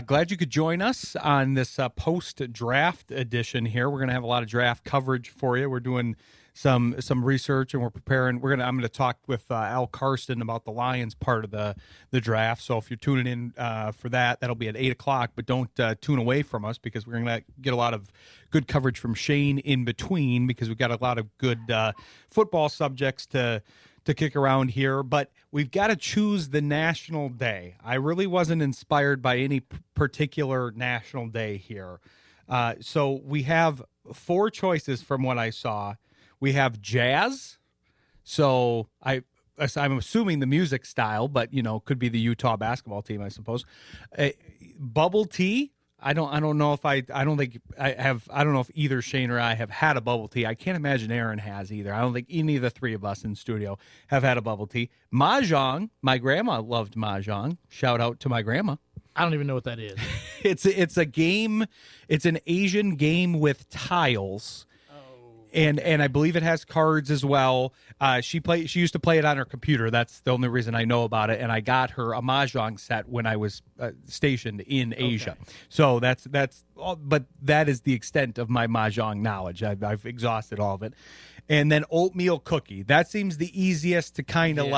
glad you could join us on this post-draft edition here. We're going to have a lot of draft coverage for you. We're doing some research, and we're preparing. I'm going to talk with Al Karsten about the Lions part of the draft. So if you're tuning in for that, that'll be at 8 o'clock. But don't tune away from us, because we're going to get a lot of good coverage from Shayne in between, because we've got a lot of good football subjects to kick around here. But we've got to choose the national day. I really wasn't inspired by any particular national day here. So we have 4 choices from what I saw. We have jazz. So I'm assuming the music style, but could be the Utah basketball team, I suppose. Bubble tea. I don't know if I don't know if either Shayne or I have had a bubble tea. I can't imagine Aaron has either. I don't think any of the 3 of us in studio have had a bubble tea. Mahjong. My grandma loved Mahjong. Shout out to my grandma. I don't even know what that is. It's a game. It's an Asian game with tiles. And I believe it has cards as well. She used to play it on her computer. That's the only reason I know about it. And I got her a Mahjong set when I was stationed in Asia. So that's all, but that is the extent of my Mahjong knowledge. I've exhausted all of it. And then oatmeal cookie. That seems the easiest to kind of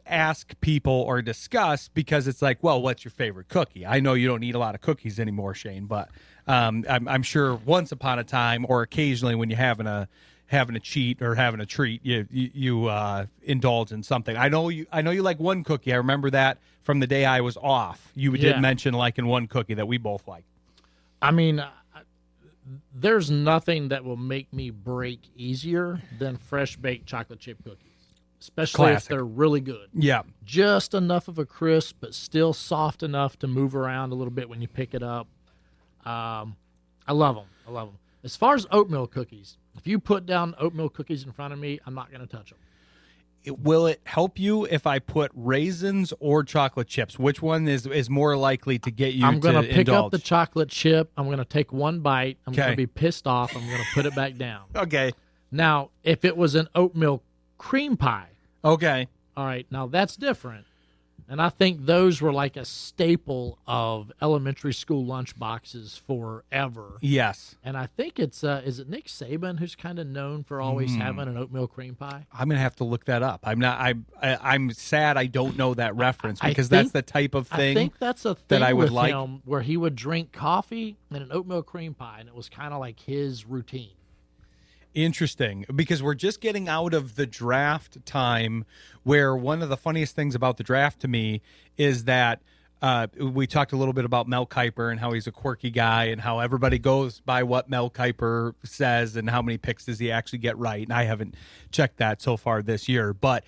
ask people or discuss, because it's like, well, what's your favorite cookie? I know you don't eat a lot of cookies anymore, Shayne, but I'm sure once upon a time, or occasionally when you're having a cheat or having a treat, you indulge in something. I know you like one cookie. I remember that from the day I was off. You did mention liking one cookie that we both like. I mean, there's nothing that will make me break easier than fresh baked chocolate chip cookies. Especially if they're really good. Yeah. Just enough of a crisp, but still soft enough to move around a little bit when you pick it up. I love them. As far as oatmeal cookies, if you put down oatmeal cookies in front of me, I'm not going to touch them. Will it help you if I put raisins or chocolate chips? Which one is more likely to get you to indulge? I'm going to pick up the chocolate chip. I'm going to take one bite. I'm going to be pissed off. I'm going to put it back down. Okay. Now, if it was an oatmeal cream pie. Okay. All right. Now, that's different. And I think those were like a staple of elementary school lunch boxes forever. Yes. And I think it's, is it Nick Saban who's kind of known for always having an oatmeal cream pie? I'm going to have to look that up. I'm sad I don't know that reference, because that's the type of thing I think that's a thing that I would with like. him where he would drink coffee and an oatmeal cream pie, and it was kind of like his routine. Interesting, because we're just getting out of the draft time, where one of the funniest things about the draft to me is that we talked a little bit about Mel Kiper and how he's a quirky guy, and how everybody goes by what Mel Kiper says and how many picks does he actually get right. And I haven't checked that so far this year, but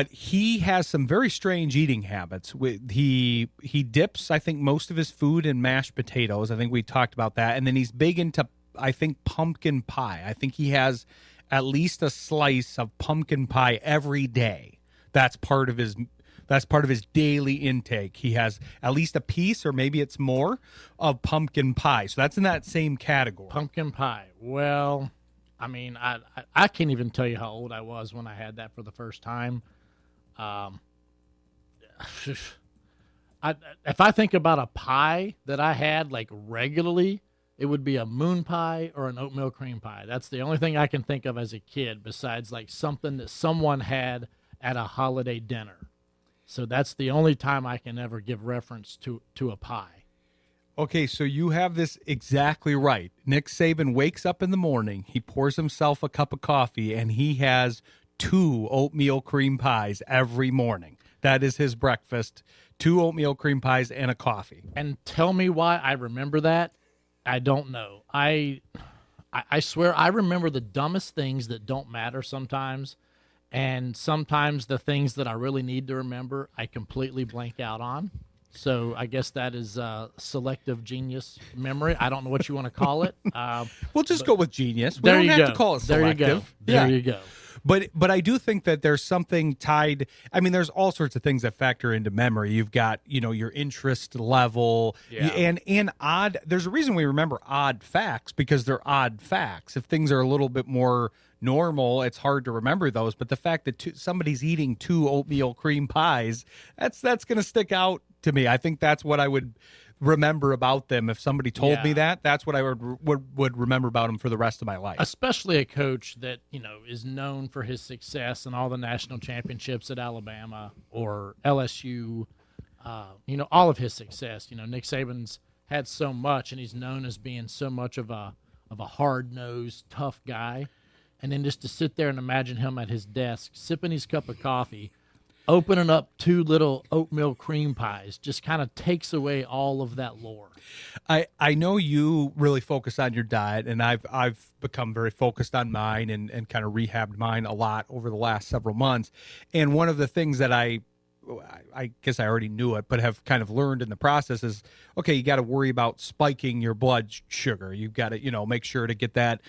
he has some very strange eating habits. He dips, I think, most of his food in mashed potatoes. I think we talked about that. And then he's big into, I think, pumpkin pie. I think he has at least a slice of pumpkin pie every day. That's part of his daily intake. He has at least a piece, or maybe it's more, of pumpkin pie. So that's in that same category. Pumpkin pie. Well, I mean, I can't even tell you how old I was when I had that for the first time. If I think about a pie that I had like regularly, it would be a moon pie or an oatmeal cream pie. That's the only thing I can think of as a kid, besides like something that someone had at a holiday dinner. So that's the only time I can ever give reference to a pie. Okay, so you have this exactly right. Nick Saban wakes up in the morning, he pours himself a cup of coffee, and he has 2 oatmeal cream pies every morning. That is his breakfast, 2 oatmeal cream pies and a coffee. And tell me why I remember that. I don't know. I swear I remember the dumbest things that don't matter sometimes, and sometimes the things that I really need to remember I completely blank out on. So I guess that is selective genius memory. I don't know what you want to call it. We'll just go with genius. We don't have to call it selective. There you go. But I do think that there's something tied. I mean, there's all sorts of things that factor into memory. You've got, your interest level, and odd. There's a reason we remember odd facts, because they're odd facts. If things are a little bit more normal, it's hard to remember those. But the fact that somebody's eating 2 oatmeal cream pies, that's going to stick out to me. I think that's what I would remember about them. If somebody told me Yeah. that's what I would remember about them for the rest of my life. Especially a coach that, is known for his success and all the national championships at Alabama or LSU, all of his success. Nick Saban's had so much, and he's known as being so much of a hard-nosed, tough guy. And then just to sit there and imagine him at his desk, sipping his cup of coffee, opening up 2 little oatmeal cream pies, just kind of takes away all of that lore. I know you really focus on your diet, and I've become very focused on mine and kind of rehabbed mine a lot over the last several months. And one of the things that I guess I already knew it, but have kind of learned in the process is, okay, you got to worry about spiking your blood sugar. You've got to, make sure to get that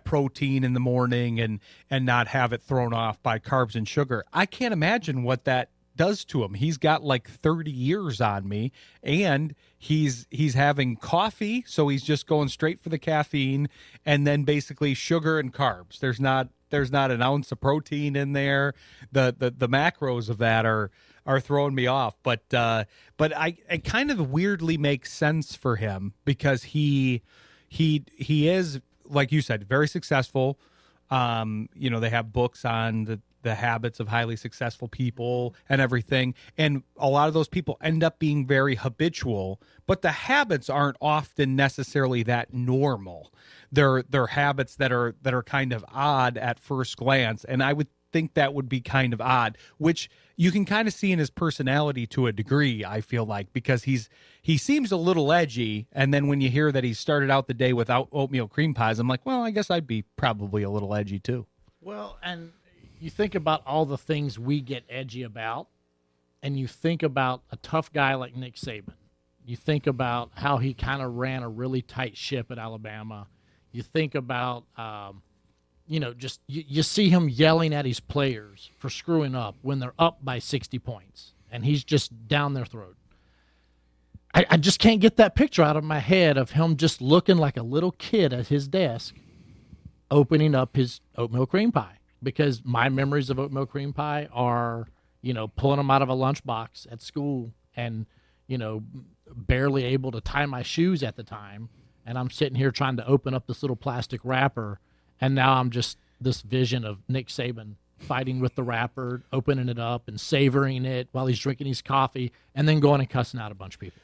protein in the morning and not have it thrown off by carbs and sugar. I can't imagine what that does to him. He's got like 30 years on me, and he's having coffee, so he's just going straight for the caffeine, and then basically sugar and carbs. There's not an ounce of protein in there. The macros of that are throwing me off. But it kind of weirdly makes sense for him because he is, like you said, very successful. They have books on the habits of highly successful people and everything. And a lot of those people end up being very habitual, but the habits aren't often necessarily that normal. They're habits that are kind of odd at first glance. And I would think that would be kind of odd, which you can kind of see in his personality to a degree, I feel like, because he seems a little edgy. And then when you hear that he started out the day without oatmeal cream pies, I'm like, well, I guess I'd be probably a little edgy too. Well, and you think about all the things we get edgy about, and you think about a tough guy like Nick Saban. You think about how he kind of ran a really tight ship at Alabama. You think about, you see him yelling at his players for screwing up when they're up by 60 points, and he's just down their throat. I just can't get that picture out of my head of him just looking like a little kid at his desk, opening up his oatmeal cream pie. Because my memories of oatmeal cream pie are, pulling them out of a lunchbox at school and, barely able to tie my shoes at the time. And I'm sitting here trying to open up this little plastic wrapper. And now I'm just this vision of Nick Saban fighting with the wrapper, opening it up and savoring it while he's drinking his coffee, and then going and cussing out a bunch of people.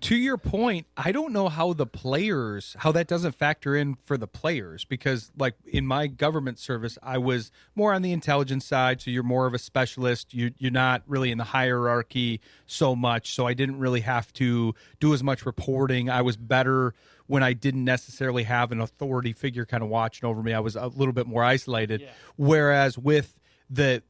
To your point, I don't know how that doesn't factor in for the players, because like in my government service, I was more on the intelligence side. So you're more of a specialist. You're not really in the hierarchy so much. So I didn't really have to do as much reporting. I was better when I didn't necessarily have an authority figure kind of watching over me. I was a little bit more isolated. Yeah. Whereas with the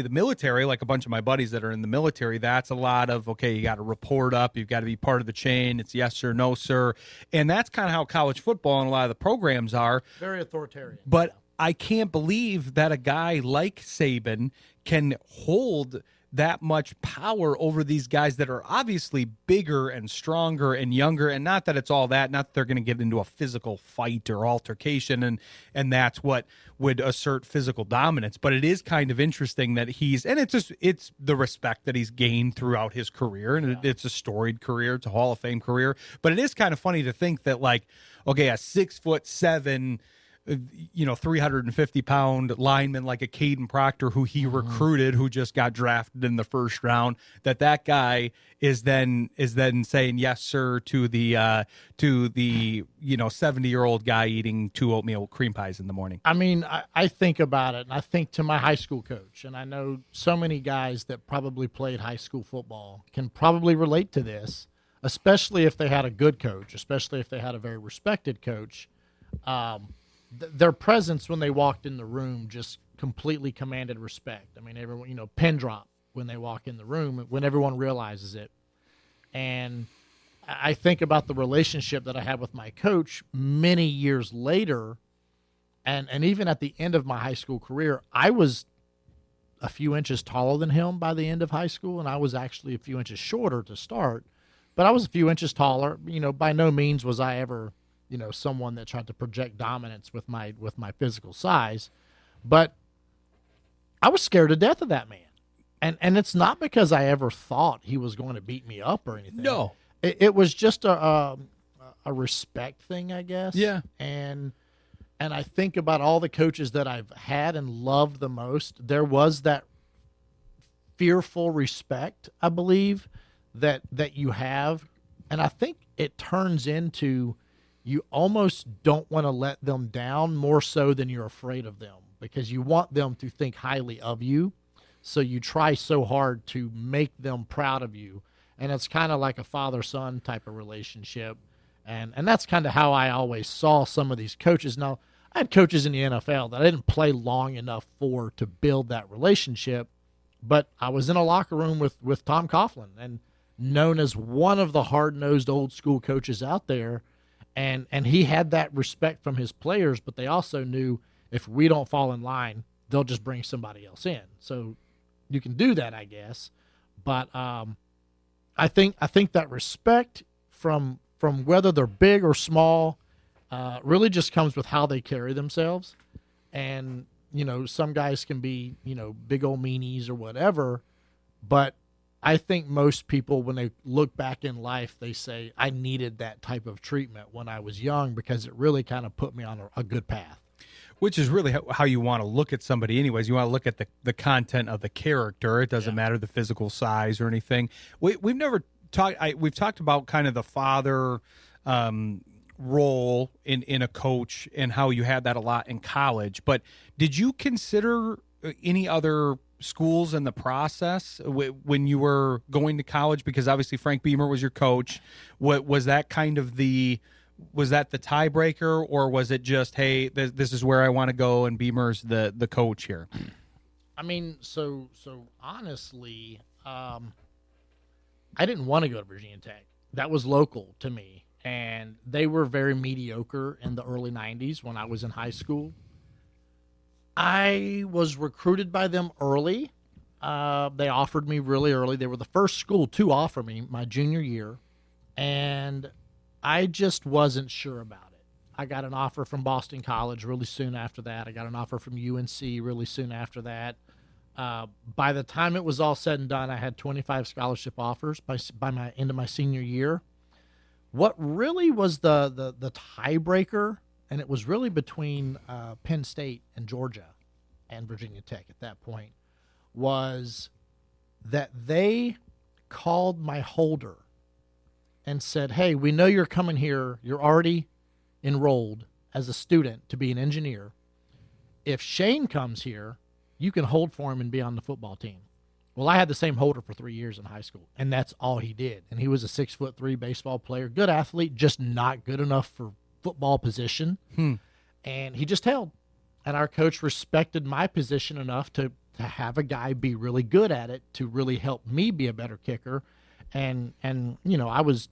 military, like a bunch of my buddies that are in the military, that's a lot of, okay, you got to report up, you've got to be part of the chain, it's yes sir, no sir. And that's kind of how college football and a lot of the programs are. Very authoritarian. But I can't believe that a guy like Saban can hold that much power over these guys that are obviously bigger and stronger and younger. And not that it's all that, not that they're going to get into a physical fight or altercation, and that's what would assert physical dominance. But it is kind of interesting that it's the respect that he's gained throughout his career, and it's a storied career, it's a Hall of Fame career. But it is kind of funny to think that, like, okay, a 6'7", 350-pound lineman like a Caden Proctor, who he recruited, who just got drafted in the first round, that guy is then saying yes sir to the 70-year-old guy eating 2 oatmeal cream pies in the morning. I mean, I think about it, and I think to my high school coach, and I know so many guys that probably played high school football can probably relate to this, especially if they had a good coach, especially if they had a very respected coach. Their presence when they walked in the room just completely commanded respect. I mean, everyone, pin drop when they walk in the room, when everyone realizes it. And I think about the relationship that I had with my coach many years later, and even at the end of my high school career, I was a few inches taller than him by the end of high school, and I was actually a few inches shorter to start, but I was a few inches taller. By no means was I ever someone that tried to project dominance with my physical size, but I was scared to death of that man. And it's not because I ever thought he was going to beat me up or anything. No. It was just a respect thing, I guess. Yeah. And I think about all the coaches that I've had and loved the most. There was that fearful respect, I believe, that you have. And I think it turns into you almost don't want to let them down more so than you're afraid of them, because you want them to think highly of you. So you try so hard to make them proud of you. And it's kind of like a father-son type of relationship. And that's kind of how I always saw some of these coaches. Now, I had coaches in the NFL that I didn't play long enough for to build that relationship, but I was in a locker room with Tom Coughlin, and known as one of the hard-nosed old school coaches out there. And he had that respect from his players, but they also knew if we don't fall in line, they'll just bring somebody else in. So you can do that, I guess. But I think that respect from whether they're big or small really just comes with how they carry themselves. And, some guys can be, big old meanies or whatever. But I think most people, when they look back in life, they say, I needed that type of treatment when I was young because it really kind of put me on a good path. Which is really how you want to look at somebody anyways. You want to look at the content of the character. It doesn't matter the physical size or anything. We've never talked. We've talked about kind of the father role in a coach and how you had that a lot in college. But did you consider any other schools in the process when you were going to college? Because obviously Frank Beamer was your coach. What was that kind of was that the tiebreaker, or was it just, hey, this is where I want to go and Beamer's the coach here? I mean, so honestly, I didn't want to go to Virginia Tech. That was local to me, and they were very mediocre in the early 90s when I was in high school. I was recruited by them early. They offered me really early. They were the first school to offer me my junior year, and I just wasn't sure about it. I got an offer from Boston College really soon after that. I got an offer from UNC really soon after that. By the time it was all said and done, I had 25 scholarship offers by my end of my senior year. What really was the tiebreaker, and it was really between Penn State and Georgia and Virginia Tech at that point, was that they called my holder and said, hey, we know you're coming here. You're already enrolled as a student to be an engineer. If Shayne comes here, you can hold for him and be on the football team. Well, I had the same holder for 3 years in high school, and that's all he did. And he was a 6'3" baseball player, good athlete, just not good enough for football position. And he just held. And our coach respected my position enough to have a guy be really good at it to really help me be a better kicker. And I was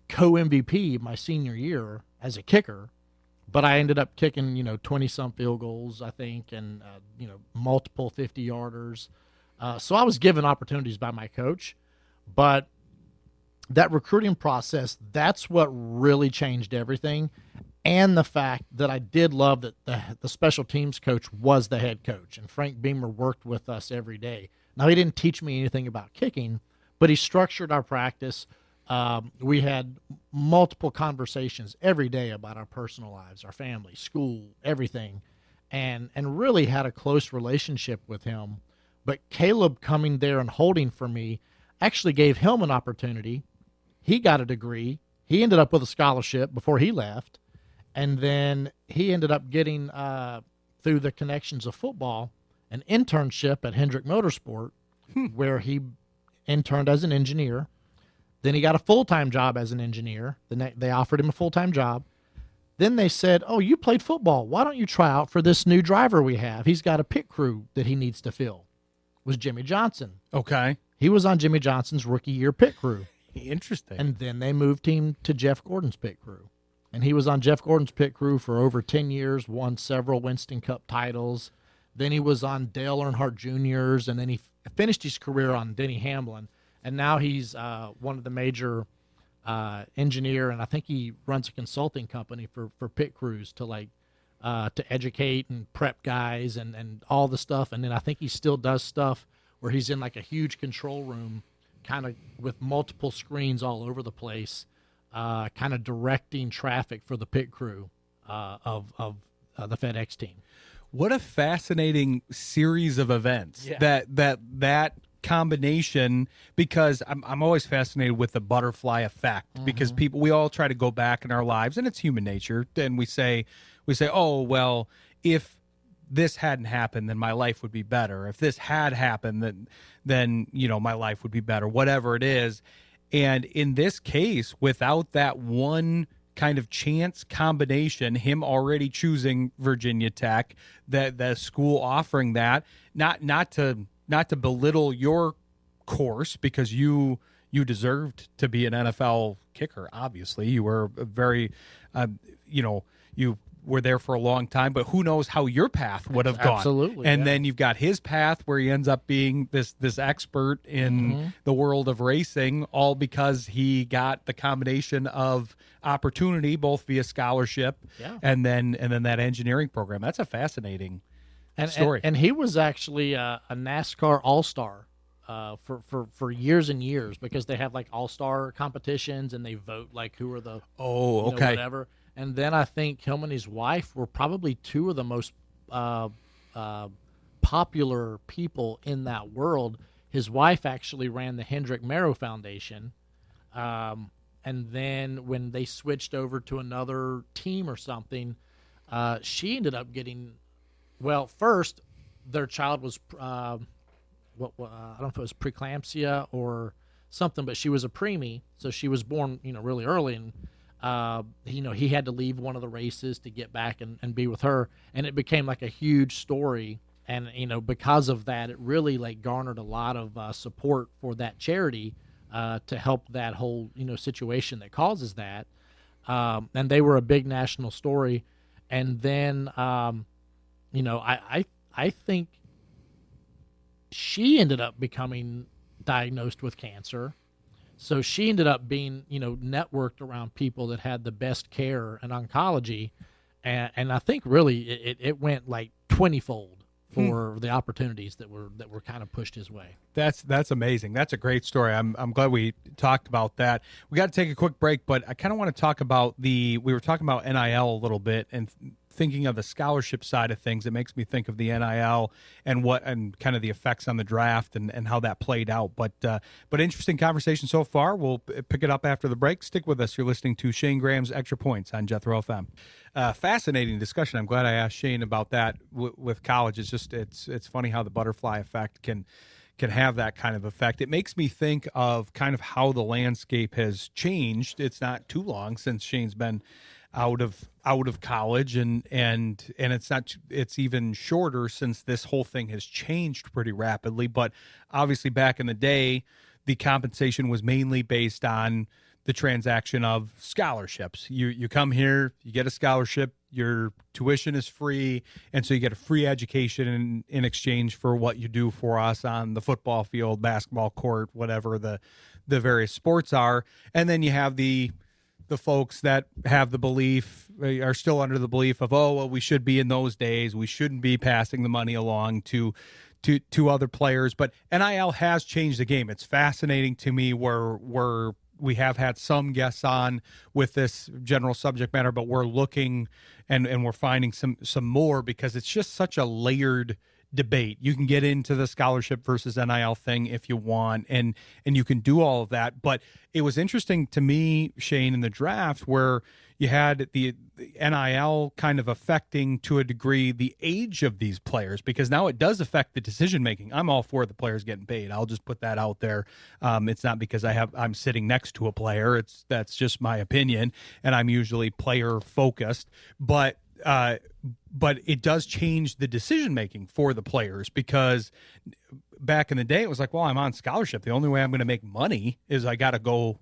co-MVP my senior year as a kicker, but I ended up kicking, 20-some field goals, I think, and, multiple 50-yarders. So I was given opportunities by my coach. But that recruiting process, that's what really changed everything. And the fact that I did love that the special teams coach was the head coach, and Frank Beamer worked with us every day. Now, he didn't teach me anything about kicking, but he structured our practice. We had multiple conversations every day about our personal lives, our family, school, everything, and really had a close relationship with him. But Caleb coming there and holding for me actually gave him an opportunity. He got a degree. He ended up with a scholarship before he left. And then he ended up getting, through the connections of football, an internship at Hendrick Motorsport, where he interned as an engineer. Then he got a full-time job as an engineer. Then they offered him a full-time job. Then they said, oh, you played football. Why don't you try out for this new driver we have? He's got a pit crew that he needs to fill. It was Jimmy Johnson. Okay. He was on Jimmy Johnson's rookie year pit crew. Interesting. And then they moved him to Jeff Gordon's pit crew. And he was on Jeff Gordon's pit crew for over 10 years, won several Winston Cup titles. Then he was on Dale Earnhardt Jr.'s, and then he finished his career on Denny Hamlin. And now he's one of the major engineer, and I think he runs a consulting company for pit crews to to educate and prep guys and all the stuff. And then I think he still does stuff where he's in like a huge control room, kind of with multiple screens all over the place, kind of directing traffic for the pit crew of the FedEx team. What a fascinating series of events that combination, because I'm always fascinated with the butterfly effect, because we all try to go back in our lives, and it's human nature, and we say, oh, well, if this hadn't happened, then my life would be better. If this had happened, then my life would be better, whatever it is. And in this case, without that one kind of chance combination, him already choosing Virginia Tech, that the school offering that, not to belittle your course, because you deserved to be an NFL kicker. Obviously, you were a very, you were there for a long time, but who knows how your path would have gone. Absolutely. And then you've got his path where he ends up being this expert in the world of racing, all because he got the combination of opportunity, both via scholarship and then that engineering program. That's a fascinating story. And he was actually a NASCAR All-Star for years and years, because they have like All-Star competitions and they vote like who are the whatever. And then I think him and his wife were probably two of the most popular people in that world. His wife actually ran the Hendrick Merrow Foundation. And then when they switched over to another team or something, she ended up getting, well, first their child was, I don't know if it was preeclampsia or something, but she was a preemie. So she was born, really early, and he had to leave one of the races to get back and be with her, and it became like a huge story. And because of that, it really like garnered a lot of support for that charity to help that whole situation that causes that. And they were a big national story. And then I think she ended up becoming diagnosed with cancer. So she ended up being, networked around people that had the best care in oncology, and I think really it went like 20-fold for the opportunities that were kind of pushed his way. That's amazing. That's a great story. I'm glad we talked about that. We got to take a quick break, but I kind of want to talk about we were talking about NIL a little bit, and thinking of the scholarship side of things, it makes me think of the NIL and kind of the effects on the draft and how that played out. But interesting conversation so far. We'll pick it up after the break. Stick with us. You're listening to Shayne Graham's Extra Points on Jethro FM. Fascinating discussion. I'm glad I asked Shayne about that with college. It's just it's funny how the butterfly effect can have that kind of effect. It makes me think of kind of how the landscape has changed. It's not too long since Shayne's been out of college, and it's even shorter since this whole thing has changed pretty rapidly. But obviously back in the day, the compensation was mainly based on the transaction of scholarships. You come here, you get a scholarship, your tuition is free, and so you get a free education in exchange for what you do for us on the football field, basketball court, whatever the various sports are. And then you have the folks that have the belief, are still under the belief of, oh, well, we should be in those days, we shouldn't be passing the money along to other players. But NIL has changed the game. It's fascinating to me where we have had some guests on with this general subject matter, but we're looking and we're finding some more, because it's just such a layered debate. You can get into the scholarship versus NIL thing if you want, and you can do all of that. But it was interesting to me, Shayne, in the draft where you had the NIL kind of affecting to a degree the age of these players, because now it does affect the decision making. I'm all for the players getting paid. I'll just put that out there. It's not because I'm sitting next to a player. That's just my opinion, and I'm usually player focused. But it does change the decision making for the players, because back in the day it was like, well, I'm on scholarship. The only way I'm going to make money is I got to go.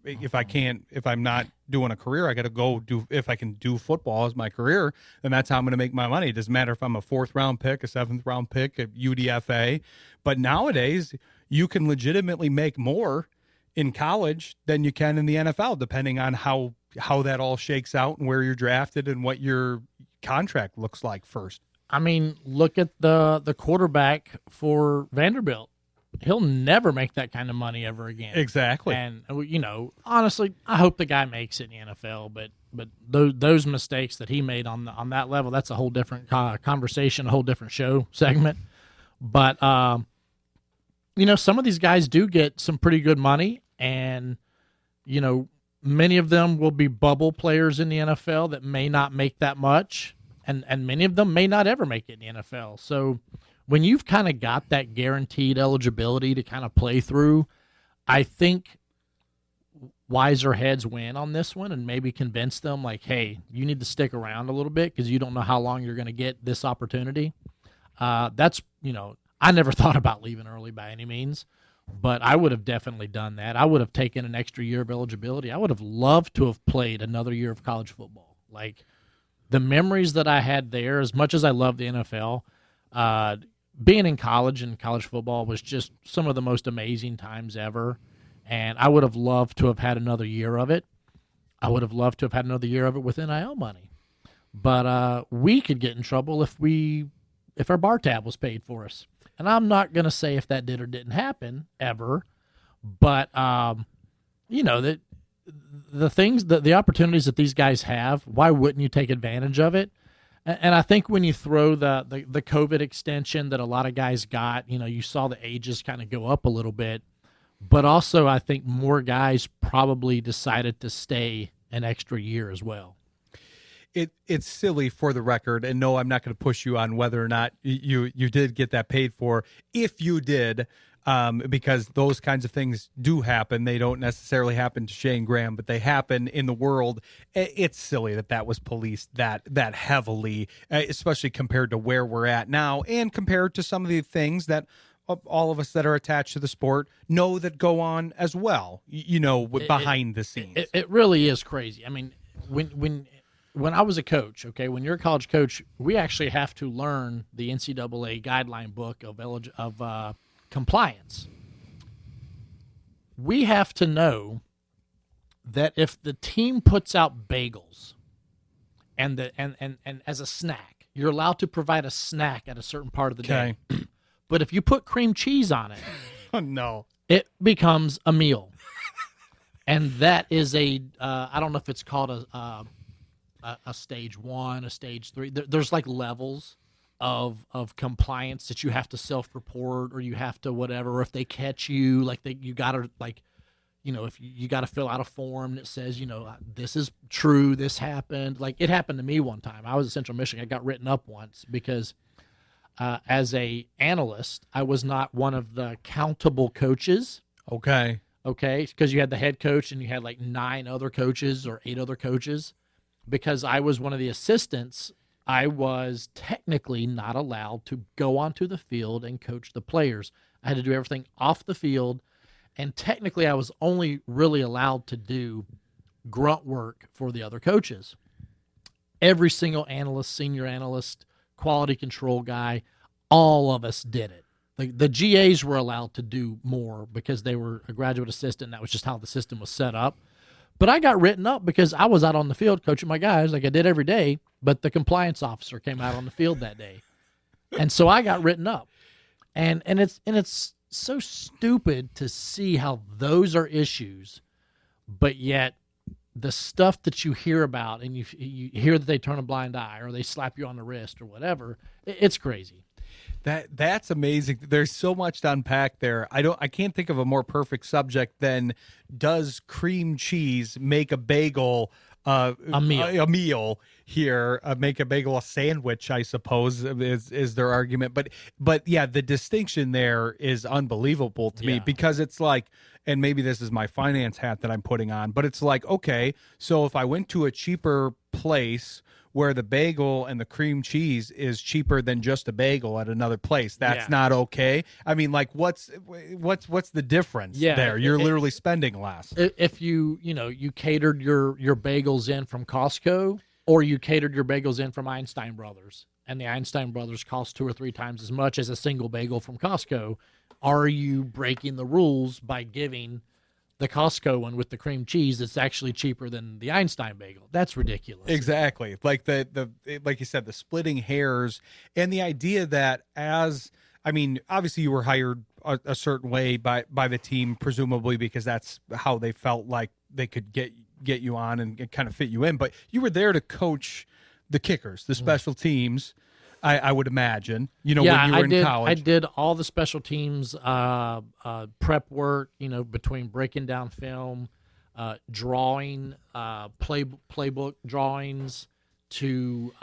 If I'm not doing a career, I got to go do. If I can do football as my career, then that's how I'm going to make my money. It doesn't matter if I'm a 4th round pick, a 7th round pick, a UDFA. But nowadays you can legitimately make more in college than you can in the NFL, depending on how that all shakes out and where you're drafted and what your contract looks like first. I mean, look at the quarterback for Vanderbilt. he'll never make that kind of money ever again. Exactly. And honestly, I hope the guy makes it in the NFL. But those mistakes that he made on that level, that's a whole different conversation, a whole different show segment. But some of these guys do get some pretty good money, and many of them will be bubble players in the NFL that may not make that much, and many of them may not ever make it in the NFL. So when you've kind of got that guaranteed eligibility to kind of play through, I think wiser heads win on this one and maybe convince them like, hey, you need to stick around a little bit because you don't know how long you're going to get this opportunity. That's, I never thought about leaving early by any means, but I would have definitely done that. I would have taken an extra year of eligibility. I would have loved to have played another year of college football. Like the memories that I had there, as much as I love the NFL, being in college and college football was just some of the most amazing times ever. And I would have loved to have had another year of it. I would have loved to have had another year of it with NIL money. But we could get in trouble if our bar tab was paid for us. And I'm not going to say if that did or didn't happen ever, but that the things that the opportunities that these guys have, why wouldn't you take advantage of it? And I think when you throw the COVID extension that a lot of guys got, you saw the ages kind of go up a little bit, but also I think more guys probably decided to stay an extra year as well. It's silly, for the record, and no, I'm not going to push you on whether or not you did get that paid for. If you did, because those kinds of things do happen. They don't necessarily happen to Shayne Graham, but they happen in the world. It's silly that was policed that heavily, especially compared to where we're at now and compared to some of the things that all of us that are attached to the sport know that go on as well, behind the scenes. It really is crazy. I mean, when I was a coach, okay, when you're a college coach, we actually have to learn the NCAA guideline book of compliance. We have to know that if the team puts out bagels and as a snack, you're allowed to provide a snack at a certain part of the day. But if you put cream cheese on it, oh no, it becomes a meal. And that is I don't know if it's called a stage 1, a stage 3. There's like levels of compliance that you have to self-report, or you have to whatever. Or if they catch you, like you gotta if you gotta fill out a form that says this is true, this happened. Like it happened to me one time. I was at Central Michigan. I got written up once because as a analyst, I was not one of the countable coaches. Okay, because you had the head coach and you had like 9 other coaches or 8 other coaches. Because I was one of the assistants, I was technically not allowed to go onto the field and coach the players. I had to do everything off the field, and technically I was only really allowed to do grunt work for the other coaches. Every single analyst, senior analyst, quality control guy, all of us did it. The GAs were allowed to do more because they were a graduate assistant. That was just how the system was set up. But I got written up because I was out on the field coaching my guys like I did every day, but the compliance officer came out on the field that day. And so I got written up. And it's so stupid to see how those are issues, but yet the stuff that you hear about and you hear that they turn a blind eye or they slap you on the wrist or whatever, it's crazy. That's amazing. There's so much to unpack there. I can't think of a more perfect subject than, does cream cheese make a bagel a meal here? Make a bagel a sandwich, I suppose, is their argument. But yeah, the distinction there is unbelievable to me, because it's like, and maybe this is my finance hat that I'm putting on, but it's like, okay, so if I went to a cheaper place where the bagel and the cream cheese is cheaper than just a bagel at another place, that's not okay. I mean, like, what's the difference there? You're literally spending less. If you catered your bagels in from Costco, or you catered your bagels in from Einstein Brothers, and the Einstein Brothers cost 2 or 3 times as much as a single bagel from Costco, are you breaking the rules by giving the Costco one with the cream cheese that's actually cheaper than the Einstein bagel? That's ridiculous. Exactly. Like like you said, the splitting hairs, and the idea that obviously you were hired a certain way by the team, presumably because that's how they felt like they could get you on and kind of fit you in. But you were there to coach the kickers, the special teams. I would imagine, when you were in college. I did all the special teams prep work, between breaking down film, drawing, playbook drawings, to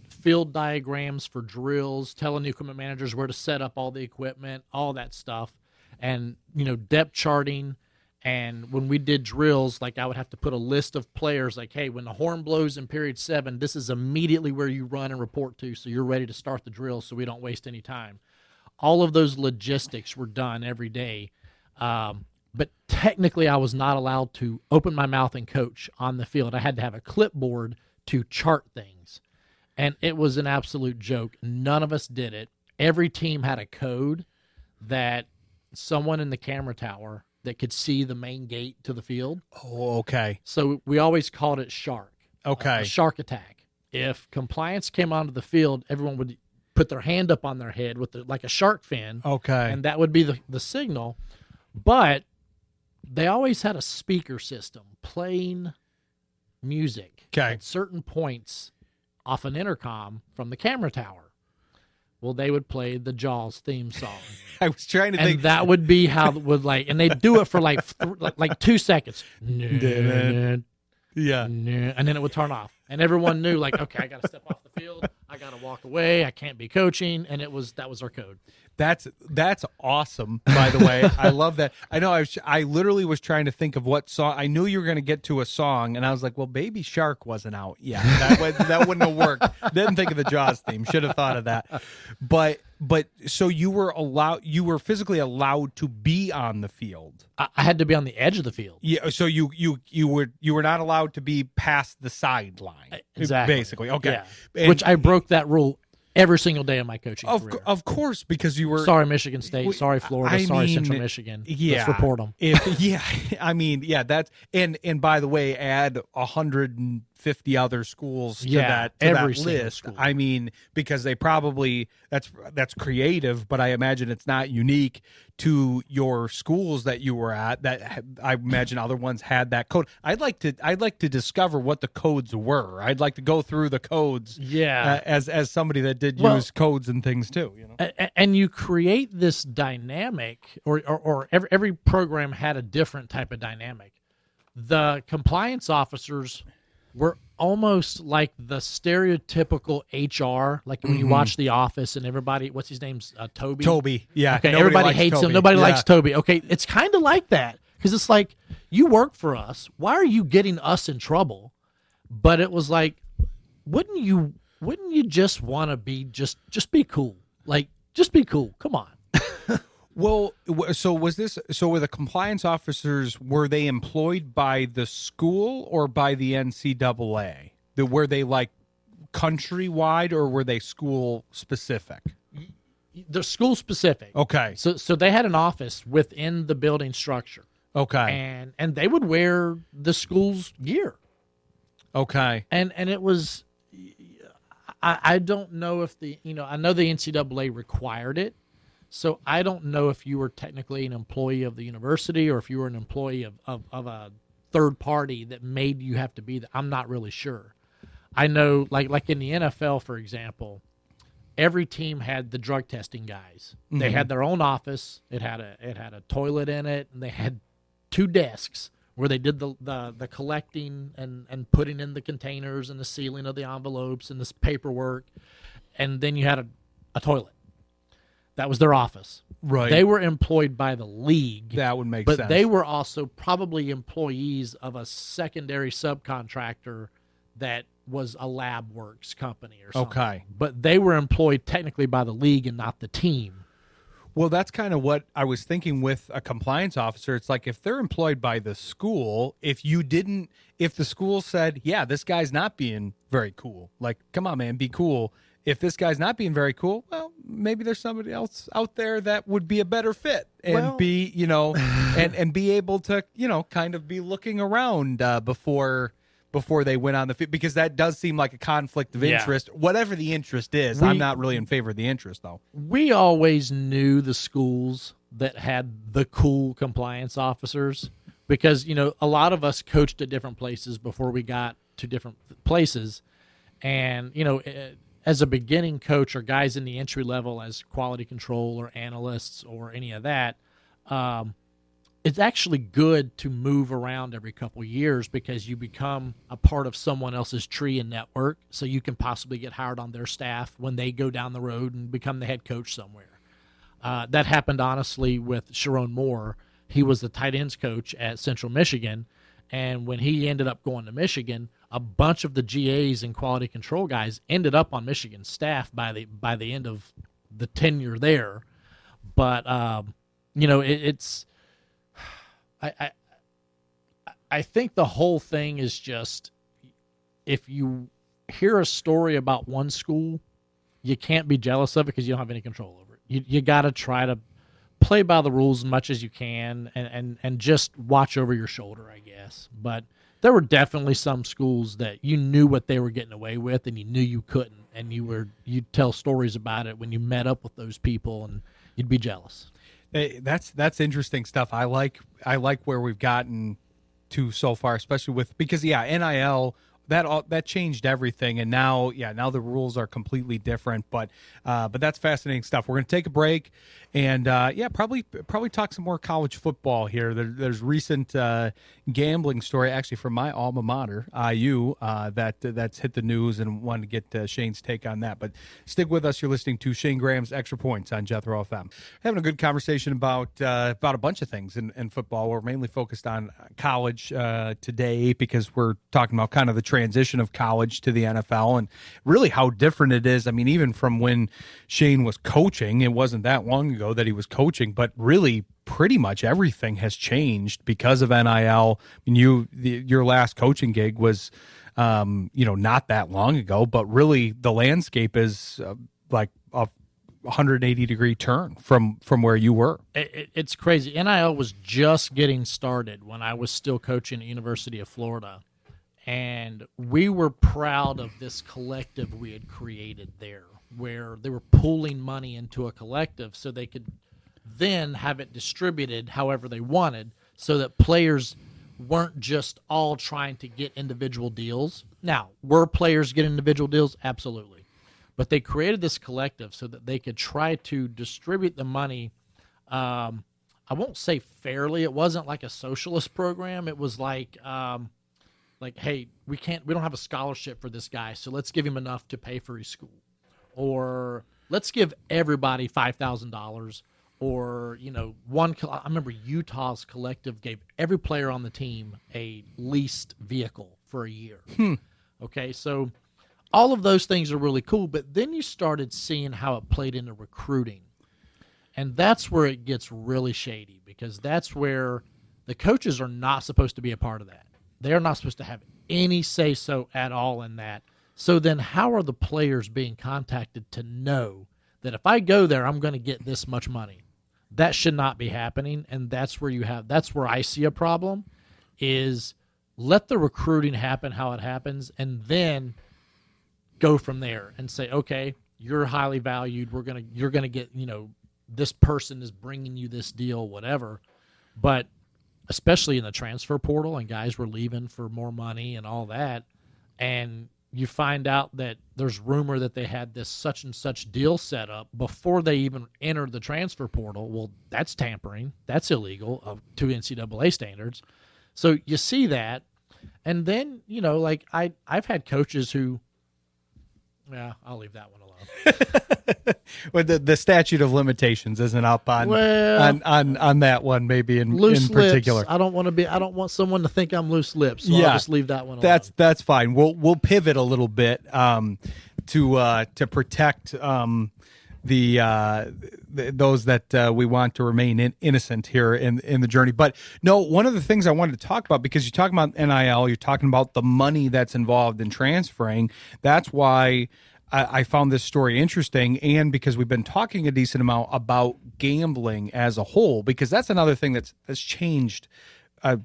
field diagrams for drills, telling the equipment managers where to set up all the equipment, all that stuff, and depth charting. And when we did drills, like I would have to put a list of players, like, hey, when the horn blows in period 7, this is immediately where you run and report to, so you're ready to start the drill, so we don't waste any time. All of those logistics were done every day. But technically, I was not allowed to open my mouth and coach on the field. I had to have a clipboard to chart things. And it was an absolute joke. None of us did it. Every team had a code that someone in the camera tower that could see the main gate to the field. Oh, okay. So we always called it shark. Okay. A shark attack. If compliance came onto the field, everyone would put their hand up on their head with like a shark fin. Okay. And that would be the signal. But they always had a speaker system playing music at certain points off an intercom from the camera tower. Well, they would play the Jaws theme song. I was trying to think. And that would be how it would and they'd do it for like 2 seconds. Yeah. And then it would turn off. And everyone knew, like, okay, I got to step off the field. I got to walk away. I can't be coaching. And that was our code. That's awesome, by the way. I love that. I know I literally was trying to think of what song. I knew you were going to get to a song, and I was like, well, Baby Shark wasn't out. Yeah, that wouldn't have worked. Didn't think of the Jaws theme. Should have thought of that. But so you were physically allowed to be on the field. I had to be on the edge of the field. Yeah, so you were not allowed to be past the sideline. Exactly. Basically. Okay. Yeah. Which I broke that rule every single day of my coaching career. Of course, because you were... Sorry, Michigan State. Sorry, Florida. Sorry, Central Michigan. Yeah. Let's report them. That's... And by the way, add 150 other schools to that list. School. I mean, because they probably... That's creative, but I imagine it's not unique to your schools that you were at. That I imagine other ones had that code. I'd like to discover what the codes were. I'd like to go through the codes. Yeah, as somebody that did use codes and things too. And you create this dynamic, or every program had a different type of dynamic. The compliance officers were almost like the stereotypical HR, like when you watch The Office and everybody, what's his name's Toby? Toby, yeah. Okay, everybody hates him. Nobody likes Toby. Okay, it's kind of like that because it's like, you work for us. Why are you getting us in trouble? But it was like, wouldn't you just want to be just be cool? Like, just be cool. Come on. Well, so were the compliance officers, were they employed by the school or by the NCAA? Were they like countrywide or were they school specific? They're school specific. Okay. So they had an office within the building structure. Okay. And they would wear the school's gear. Okay. And it was, I don't know if I know the NCAA required it. So I don't know if you were technically an employee of the university or if you were an employee of a third party that made you have to be there. I'm not really sure. I know, like in the NFL, for example, every team had the drug testing guys. Mm-hmm. They had their own office. It had a toilet in it, and they had 2 desks where they did the collecting and putting in the containers and the sealing of the envelopes and this paperwork. And then you had a toilet. That was their office. Right. They were employed by the league. That would make sense. But they were also probably employees of a secondary subcontractor that was a LabWorks company or something. Okay. But they were employed technically by the league and not the team. Well, that's kind of what I was thinking with a compliance officer. It's like if they're employed by the school, if the school said, yeah, this guy's not being very cool, like, come on, man, be cool. If this guy's not being very cool, well, maybe there's somebody else out there that would be a better fit and be, and be able to, kind of be looking around before before they went on the field, because that does seem like a conflict of interest. Whatever the interest is, I'm not really in favor of the interest, though. We always knew the schools that had the cool compliance officers because, a lot of us coached at different places before we got to different places. And, as a beginning coach or guys in the entry level as quality control or analysts or any of that, it's actually good to move around every couple of years because you become a part of someone else's tree and network, so you can possibly get hired on their staff when they go down the road and become the head coach somewhere. That happened, honestly, with Sharon Moore. He was the tight ends coach at Central Michigan, and when he ended up going to Michigan, a bunch of the GAs and quality control guys ended up on Michigan's staff by the end of the tenure there. But it's I think the whole thing is just, if you hear a story about one school, you can't be jealous of it because you don't have any control over it. You got to try to play by the rules as much as you can and just watch over your shoulder, I guess. But there were definitely some schools that you knew what they were getting away with and you knew you couldn't, and you'd tell stories about it when you met up with those people and you'd be jealous. Hey, that's interesting stuff. I like where we've gotten to so far, especially because NIL, that changed everything, and now the rules are completely different. But that's fascinating stuff. We're going to take a break, and probably talk some more college football here. There's recent gambling story actually from my alma mater, IU, that's hit the news, and wanted to get Shayne's take on that. But stick with us. You're listening to Shayne Graham's Extra Points on Jethro FM. Having a good conversation about a bunch of things in football. We're mainly focused on college today because we're talking about kind of the transition of college to the NFL and really how different it is. I mean, even from when Shayne was coaching, it wasn't that long ago that he was coaching, but really pretty much everything has changed because of NIL. I mean, your last coaching gig was, not that long ago, but really the landscape is like a 180-degree turn from where you were. It's crazy. NIL was just getting started when I was still coaching at University of Florida. And we were proud of this collective we had created there, where they were pooling money into a collective so they could then have it distributed however they wanted, so that players weren't just all trying to get individual deals. Now, were players getting individual deals? Absolutely. But they created this collective so that they could try to distribute the money. I won't say fairly. It wasn't like a socialist program. It was like, hey, we don't have a scholarship for this guy, so let's give him enough to pay for his school. Or let's give everybody $5,000. Or, I remember Utah's collective gave every player on the team a leased vehicle for a year. Okay, so all of those things are really cool, but then you started seeing how it played into recruiting. And that's where it gets really shady, because that's where the coaches are not supposed to be a part of that. They're not supposed to have any say-so at all in that. So then how are the players being contacted to know that if I go there, I'm going to get this much money? That should not be happening, and that's where I see a problem, is let the recruiting happen how it happens, and then go from there and say, okay, you're highly valued. You're gonna get, this person is bringing you this deal, whatever. But especially in the transfer portal, and guys were leaving for more money and all that, and you find out that there's rumor that they had this such and such deal set up before they even entered the transfer portal. Well, that's tampering. That's illegal to NCAA standards. So you see that, and then I've had coaches who, I'll leave that one alone. Well, the statute of limitations isn't up on that one, maybe in particular. I don't want someone to think I'm loose lips. So I'll just leave that one alone. That's fine. We'll pivot a little bit to protect those that we want to remain innocent here in the journey. But no, one of the things I wanted to talk about, because you're talking about NIL, you're talking about the money that's involved in transferring. That's why I found this story interesting, and because we've been talking a decent amount about gambling as a whole, because that's another thing that's changed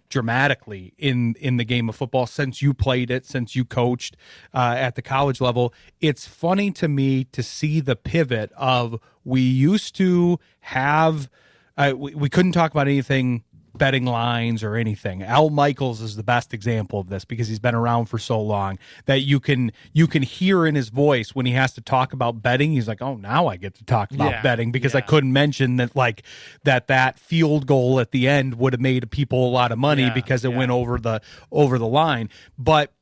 dramatically in the game of football since you played it, since you coached at the college level. It's funny to me to see the pivot of we used to have we couldn't talk about anything betting lines or anything. Al Michaels is the best example of this because he's been around for so long that you can hear in his voice when he has to talk about betting. He's like, oh, now I get to talk about betting because I couldn't mention that that field goal at the end would have made people a lot of money because it went over the line. But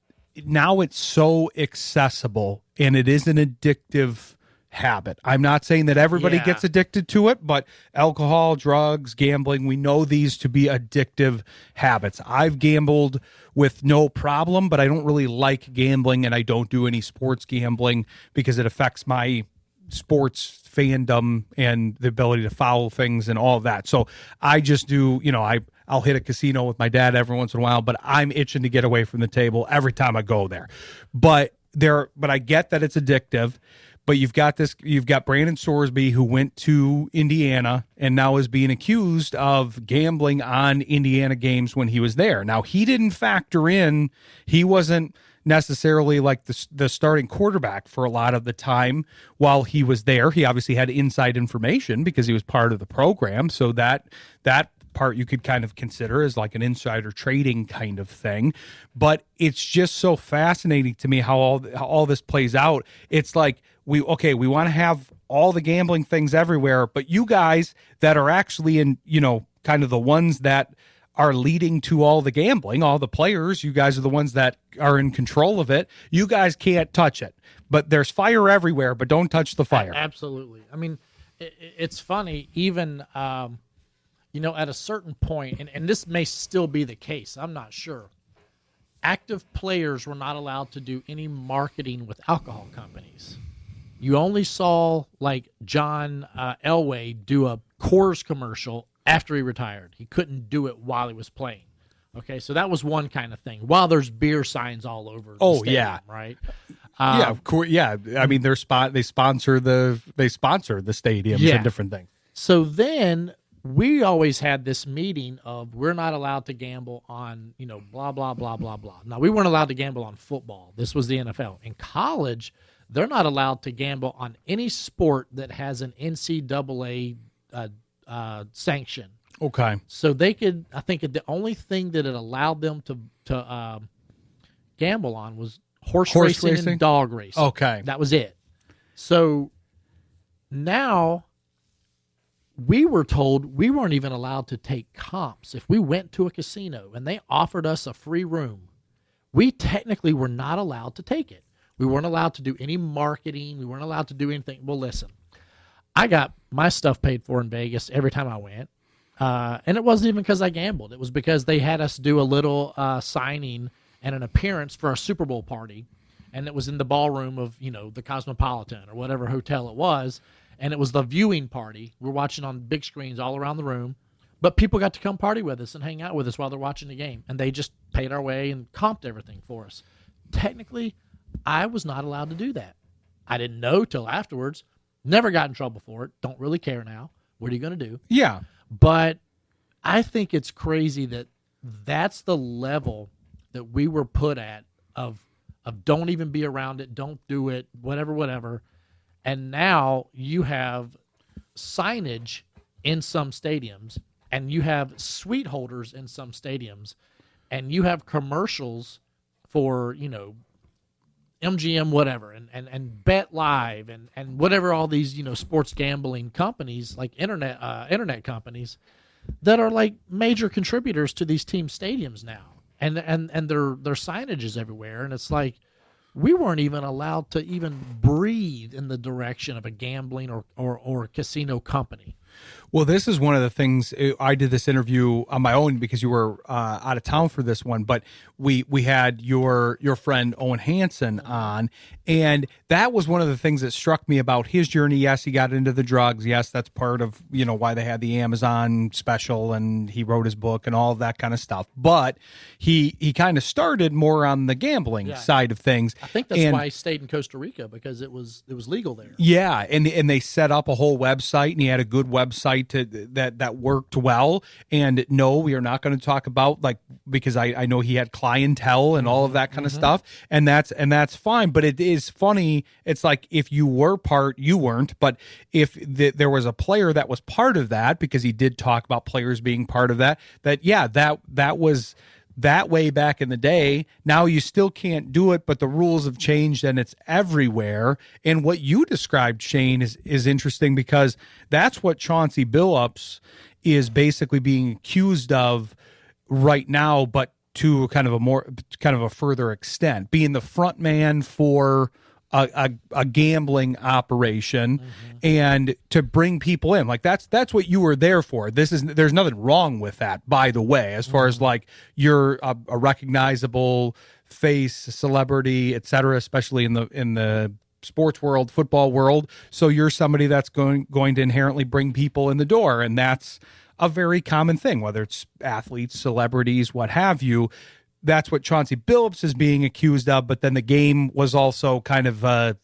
now it's so accessible and it is an addictive habit. I'm not saying that everybody gets addicted to it, but alcohol, drugs, gambling, we know these to be addictive habits. I've gambled with no problem, but I don't really like gambling, and I don't do any sports gambling because it affects my sports fandom and the ability to follow things and all of that. So I just do, I'll hit a casino with my dad every once in a while, but I'm itching to get away from the table every time I go there. But I get that it's addictive. But you've got Brandon Sorsby, who went to Indiana and now is being accused of gambling on Indiana games when he was there. Now, he didn't factor in, he wasn't necessarily like the starting quarterback for a lot of the time while he was there. He obviously had inside information because he was part of the program. So that part you could kind of consider as like an insider trading kind of thing. But it's just so fascinating to me how all this plays out. It's like, we want to have all the gambling things everywhere, but you guys that are actually in, kind of the ones that are leading to all the gambling, all the players, you guys are the ones that are in control of it. You guys can't touch it, but there's fire everywhere, but don't touch the fire. Absolutely. I mean, it's funny, even, at a certain point, and this may still be the case, I'm not sure. Active players were not allowed to do any marketing with alcohol companies. You only saw like John Elway do a Coors commercial after he retired. He couldn't do it while he was playing. Okay, so that was one kind of thing. While there's beer signs all over the stadium, right? Of course. Yeah, I mean they sponsor the stadiums and different things. So then we always had this meeting of we're not allowed to gamble on blah blah blah blah blah. Now we weren't allowed to gamble on football. This was the NFL. In college, they're not allowed to gamble on any sport that has an NCAA sanction. Okay. So they could, I think the only thing that it allowed them to gamble on was horse racing and dog racing. Okay. That was it. So now we were told we weren't even allowed to take comps. If we went to a casino and they offered us a free room, we technically were not allowed to take it. We weren't allowed to do any marketing. We weren't allowed to do anything. Well, listen, I got my stuff paid for in Vegas every time I went. And it wasn't even because I gambled. It was because they had us do a little signing and an appearance for a Super Bowl party. And it was in the ballroom of, the Cosmopolitan or whatever hotel it was. And it was the viewing party. We're watching on big screens all around the room. But people got to come party with us and hang out with us while they're watching the game. And they just paid our way and comped everything for us. Technically, I was not allowed to do that. I didn't know till afterwards. Never got in trouble for it. Don't really care now. What are you going to do? Yeah. But I think it's crazy that that's the level that we were put at of don't even be around it, don't do it, whatever. And now you have signage in some stadiums, and you have suite holders in some stadiums, and you have commercials for, MGM whatever and Bet Live and whatever, all these sports gambling companies like internet companies that are like major contributors to these team stadiums now, and their signage is everywhere, and it's like we weren't even allowed to even breathe in the direction of a gambling or casino company. Well, this is one of the things. I did this interview on my own because you were out of town for this one, but we had your friend Owen Hansen on, and that was one of the things that struck me about his journey. Yes, he got into the drugs. Yes, that's part of why they had the Amazon special, and he wrote his book and all of that kind of stuff. But he kind of started more on the gambling side of things. I think that's why he stayed in Costa Rica, because it was legal there. Yeah, and they set up a whole website, and he had a good website right, that worked well. And no, we are not going to talk about, like, because I know he had clientele and all of that kind of stuff, and that's fine. But it is funny. It's like, if you were part, you weren't, but if there was a player that was part of that, because he did talk about players being part of that was that way back in the day. Now you still can't do it, but the rules have changed and it's everywhere. And what you described, Shayne, is interesting, because that's what Chauncey Billups is basically being accused of right now, but to kind of a further extent, being the front man for a gambling operation, and to bring people in. Like, that's what you were there for. There's nothing wrong with that, by the way, as far as, like, you're a recognizable face, celebrity, etc., especially in the sports world, football world. So you're somebody that's going to inherently bring people in the door, and that's a very common thing, whether it's athletes, celebrities, what have you. That's what Chauncey Billups is being accused of, but then the game was also kind of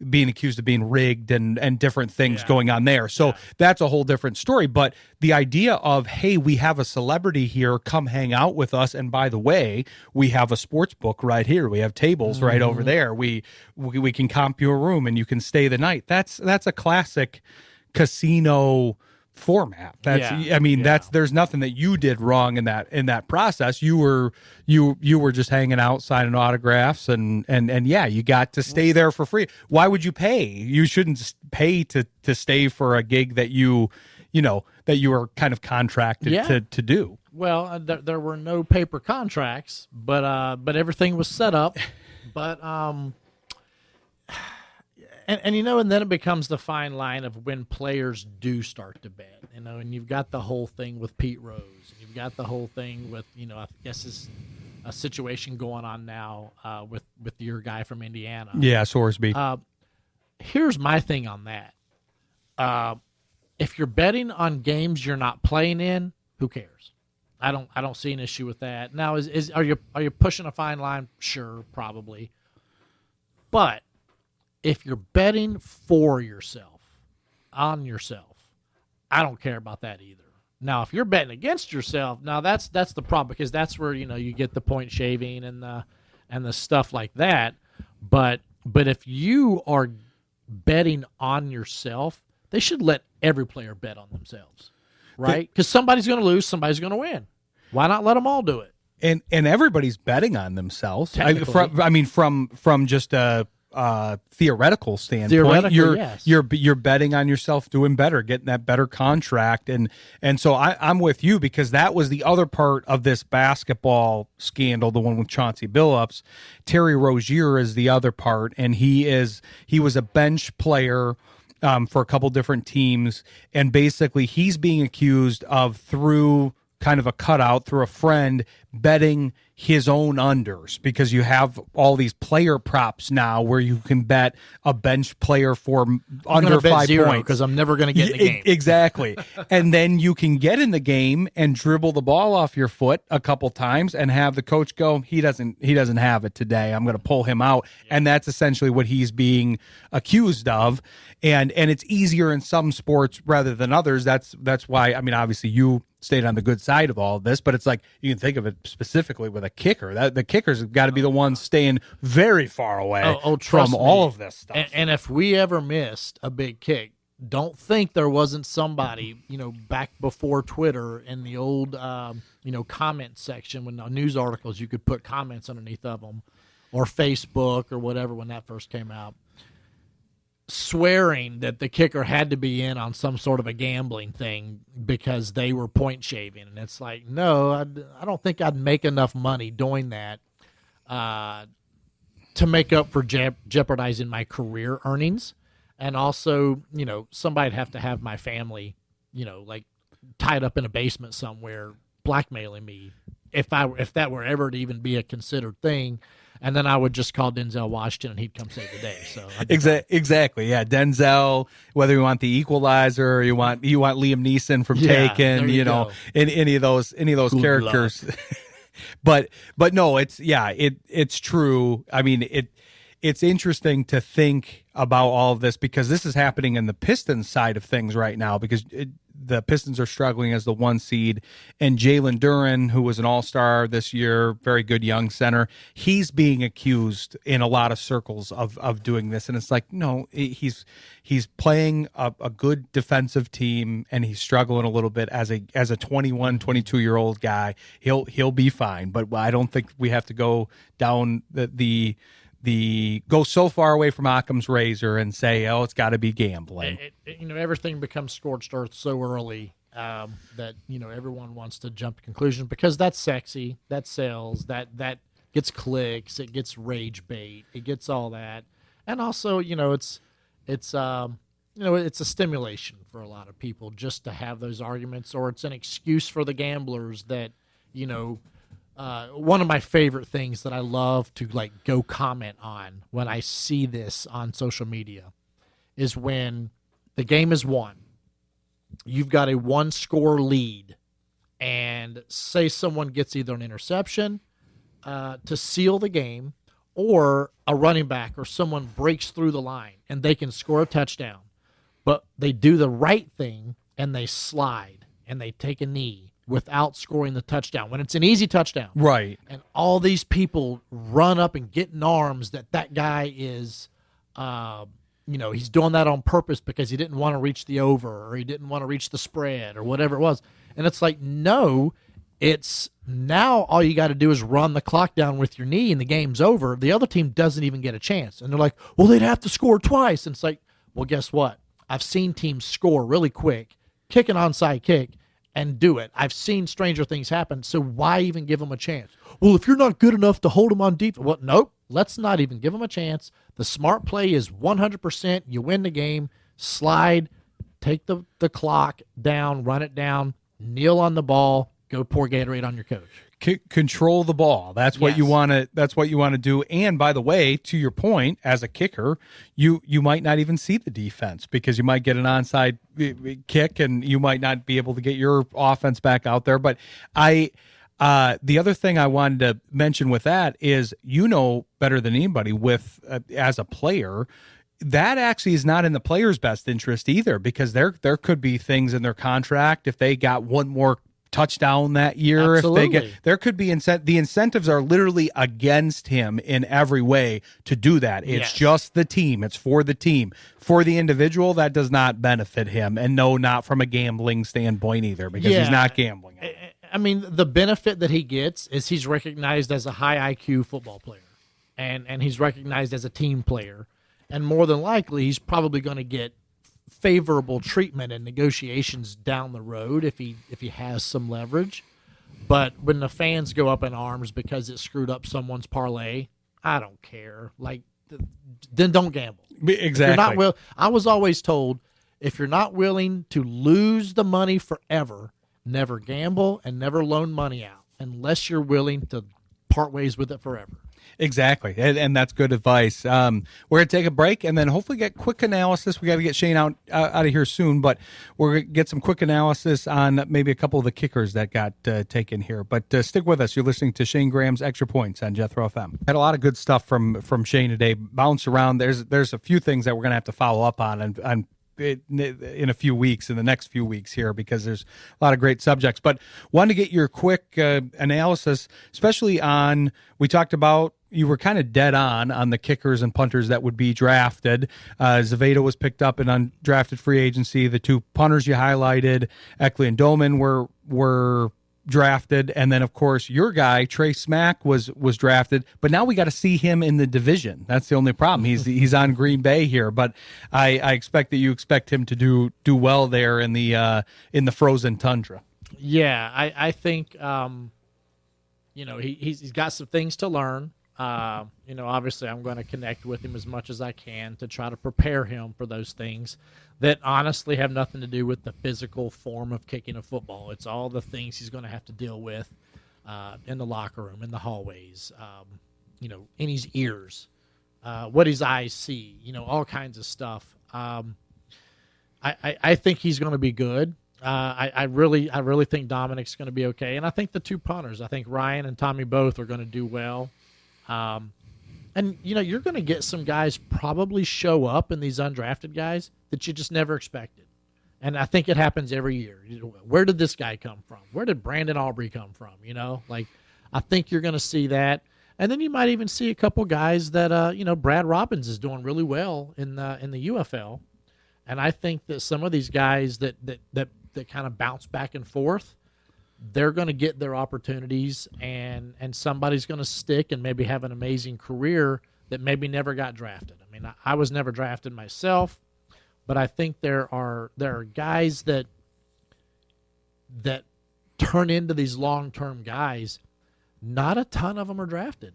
being accused of being rigged and different things going on there. So that's a whole different story. But the idea of, hey, we have a celebrity here, come hang out with us, and by the way, we have a sports book right here. We have tables right over there. We can comp you a room and you can stay the night. That's a classic casino format. There's nothing that you did wrong in that process. You were just hanging out, signing autographs, and you got to stay there for free. Why would you pay? You shouldn't pay to stay for a gig that you were kind of contracted to do. Well, there were no paper contracts, but everything was set up. But and then it becomes the fine line of when players do start to bet, and you've got the whole thing with Pete Rose, and you've got the whole thing with, I guess it's a situation going on now with your guy from Indiana. Yeah, Sorsby. Here's my thing on that. If you're betting on games you're not playing in, who cares? I don't see an issue with that. Now, are you pushing a fine line? Sure, probably. But if you're betting for yourself, on yourself, I don't care about that either. Now, if you're betting against yourself, now that's the problem, because that's where you get the point shaving and the stuff like that. But if you are betting on yourself, they should let every player bet on themselves, right? Because somebody's going to lose, somebody's going to win. Why not let them all do it? And everybody's betting on themselves. From just a theoretical standpoint, you're betting on yourself doing better, getting that better contract, and so I'm with you, because that was the other part of this basketball scandal, the one with Chauncey Billups. Terry Rozier is the other part, and he was a bench player for a couple different teams, and basically he's being accused of, through kind of a cutout, through a friend, betting his own unders, because you have all these player props now where you can bet a bench player for under 5 points, because I'm never going to get in the game. Exactly. And then you can get in the game and dribble the ball off your foot a couple times and have the coach go, he doesn't have it today, I'm going to pull him out. And that's essentially what he's being accused of. And it's easier in some sports rather than others. That's why, obviously you stayed on the good side of all of this, but it's like, you can think of it specifically with a kicker. That the kickers have got to be the ones staying very far away from all of this stuff. And if we ever missed a big kick, don't think there wasn't somebody, back before Twitter, in the old, comment section, when news articles, you could put comments underneath of them, or Facebook or whatever, when that first came out, swearing that the kicker had to be in on some sort of a gambling thing because they were point shaving. And it's like, no, I don't think I'd make enough money doing that to make up for jeopardizing my career earnings. And also, somebody'd have to have my family, like tied up in a basement somewhere, blackmailing me if that were ever to even be a considered thing. And then I would just call Denzel Washington, and he'd come save the day. So exactly, yeah. Denzel, whether you want the Equalizer, or you want Liam Neeson from Taken, any of those Good characters. but no, it's true. It's interesting to think about all of this, because this is happening in the Pistons side of things right now, because the Pistons are struggling as the 1 seed, and Jalen Duren, who was an all-star this year, very good young center, he's being accused in a lot of circles of doing this, and it's like, no, he's playing a good defensive team, and he's struggling a little bit as a 21, 22-year-old guy. He'll be fine, but I don't think we have to go down the go so far away from Occam's razor and say, oh, it's got to be gambling. Everything becomes scorched earth so early that everyone wants to jump to conclusions because that's sexy, that sells, that gets clicks, it gets rage bait, it gets all that, and also it's a stimulation for a lot of people just to have those arguments, or it's an excuse for the gamblers that one of my favorite things that I love to go comment on when I see this on social media is when the game is won. You've got a 1-score lead, and say someone gets either an interception to seal the game, or a running back or someone breaks through the line and they can score a touchdown, but they do the right thing and they slide and they take a knee without scoring the touchdown when it's an easy touchdown. Right. And all these people run up and get in arms that guy is, he's doing that on purpose because he didn't want to reach the over, or he didn't want to reach the spread, or whatever it was. And it's like, no, it's now all you got to do is run the clock down with your knee and the game's over. The other team doesn't even get a chance. And they're like, well, they'd have to score twice. And it's like, well, guess what? I've seen teams score really quick, kick an onside kick, and do it. I've seen stranger things happen, so why even give them a chance? Well, if you're not good enough to hold them on defense, well, nope, let's not even give them a chance. The smart play is 100%. You win the game, slide, take the clock down, run it down, kneel on the ball, go pour Gatorade on your coach. Control the ball. That's what Yes. you want to. That's what you want to do. And by the way, to your point, as a kicker, you might not even see the defense because you might get an onside kick, and you might not be able to get your offense back out there. But the other thing I wanted to mention with that is, better than anybody with as a player, that actually is not in the player's best interest either, because there could be things in their contract if they got one more touchdown that year. Absolutely. If they there could be the incentives are literally against him in every way to do that. It's Yes. just the team. It's for the team. For the individual, that does not benefit him, and no, not from a gambling standpoint either, because he's not gambling. I mean, the benefit that he gets is he's recognized as a high IQ football player, and he's recognized as a team player, and more than likely he's probably going to get favorable treatment and negotiations down the road if he has some leverage. But when the fans go up in arms because it screwed up someone's parlay, I don't care. Then don't gamble. Exactly. I was always told, if you're not willing to lose the money forever, never gamble and never loan money out unless you're willing to part ways with it forever. Exactly, and that's good advice. We're going to take a break and then hopefully get quick analysis. We got to get Shayne out of here soon, but we're going to get some quick analysis on maybe a couple of the kickers that got taken here. But stick with us. You're listening to Shayne Graham's Extra Points on Jethro FM. Had a lot of good stuff from Shayne today. Bounced around. There's a few things that we're going to have to follow up on in a few weeks, in the next few weeks here, because there's a lot of great subjects. But wanted to get your quick analysis, especially on, we talked about, you were kind of dead on the kickers and punters that would be drafted. Zaveda was picked up in undrafted free agency. The two punters you highlighted, Eckley and Doman, were drafted, and then of course your guy Trey Smack was drafted. But now we got to see him in the division. That's the only problem. He's on Green Bay here, but I expect that you expect him to do well there in the frozen tundra. Yeah, I think he's got some things to learn. Obviously I'm going to connect with him as much as I can to try to prepare him for those things that honestly have nothing to do with the physical form of kicking a football. It's all the things he's going to have to deal with in the locker room, in the hallways, in his ears, what his eyes see, all kinds of stuff. I think he's going to be good. I really think Dominic's going to be okay. And I think the two punters, I think Ryan and Tommy both are going to do well. And you're going to get some guys probably show up in these undrafted guys that you just never expected. And I think it happens every year. Where did this guy come from? Where did Brandon Aubrey come from? Like I think you're going to see that. And then you might even see a couple guys that, Brad Robbins is doing really well in the UFL. And I think that some of these guys that kind of bounce back and forth, they're going to get their opportunities, and somebody's going to stick and maybe have an amazing career that maybe never got drafted. I mean, I was never drafted myself, but I think there are guys that turn into these long-term guys. Not a ton of them are drafted,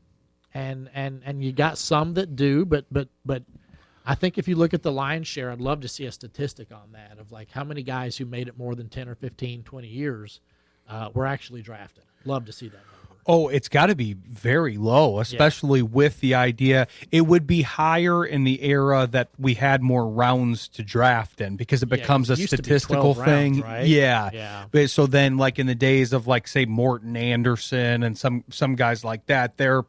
and you got some that do, but I think if you look at the lion's share, I'd love to see a statistic on that of like how many guys who made it more than 10 or 15, 20 years were actually drafted. Love to see that number. Oh, it's got to be very low, especially with the idea. It would be higher in the era that we had more rounds to draft in, because it becomes a statistical thing. Rounds, right? Yeah. But so then, like in the days of like say Morton Anderson and some guys like that, they're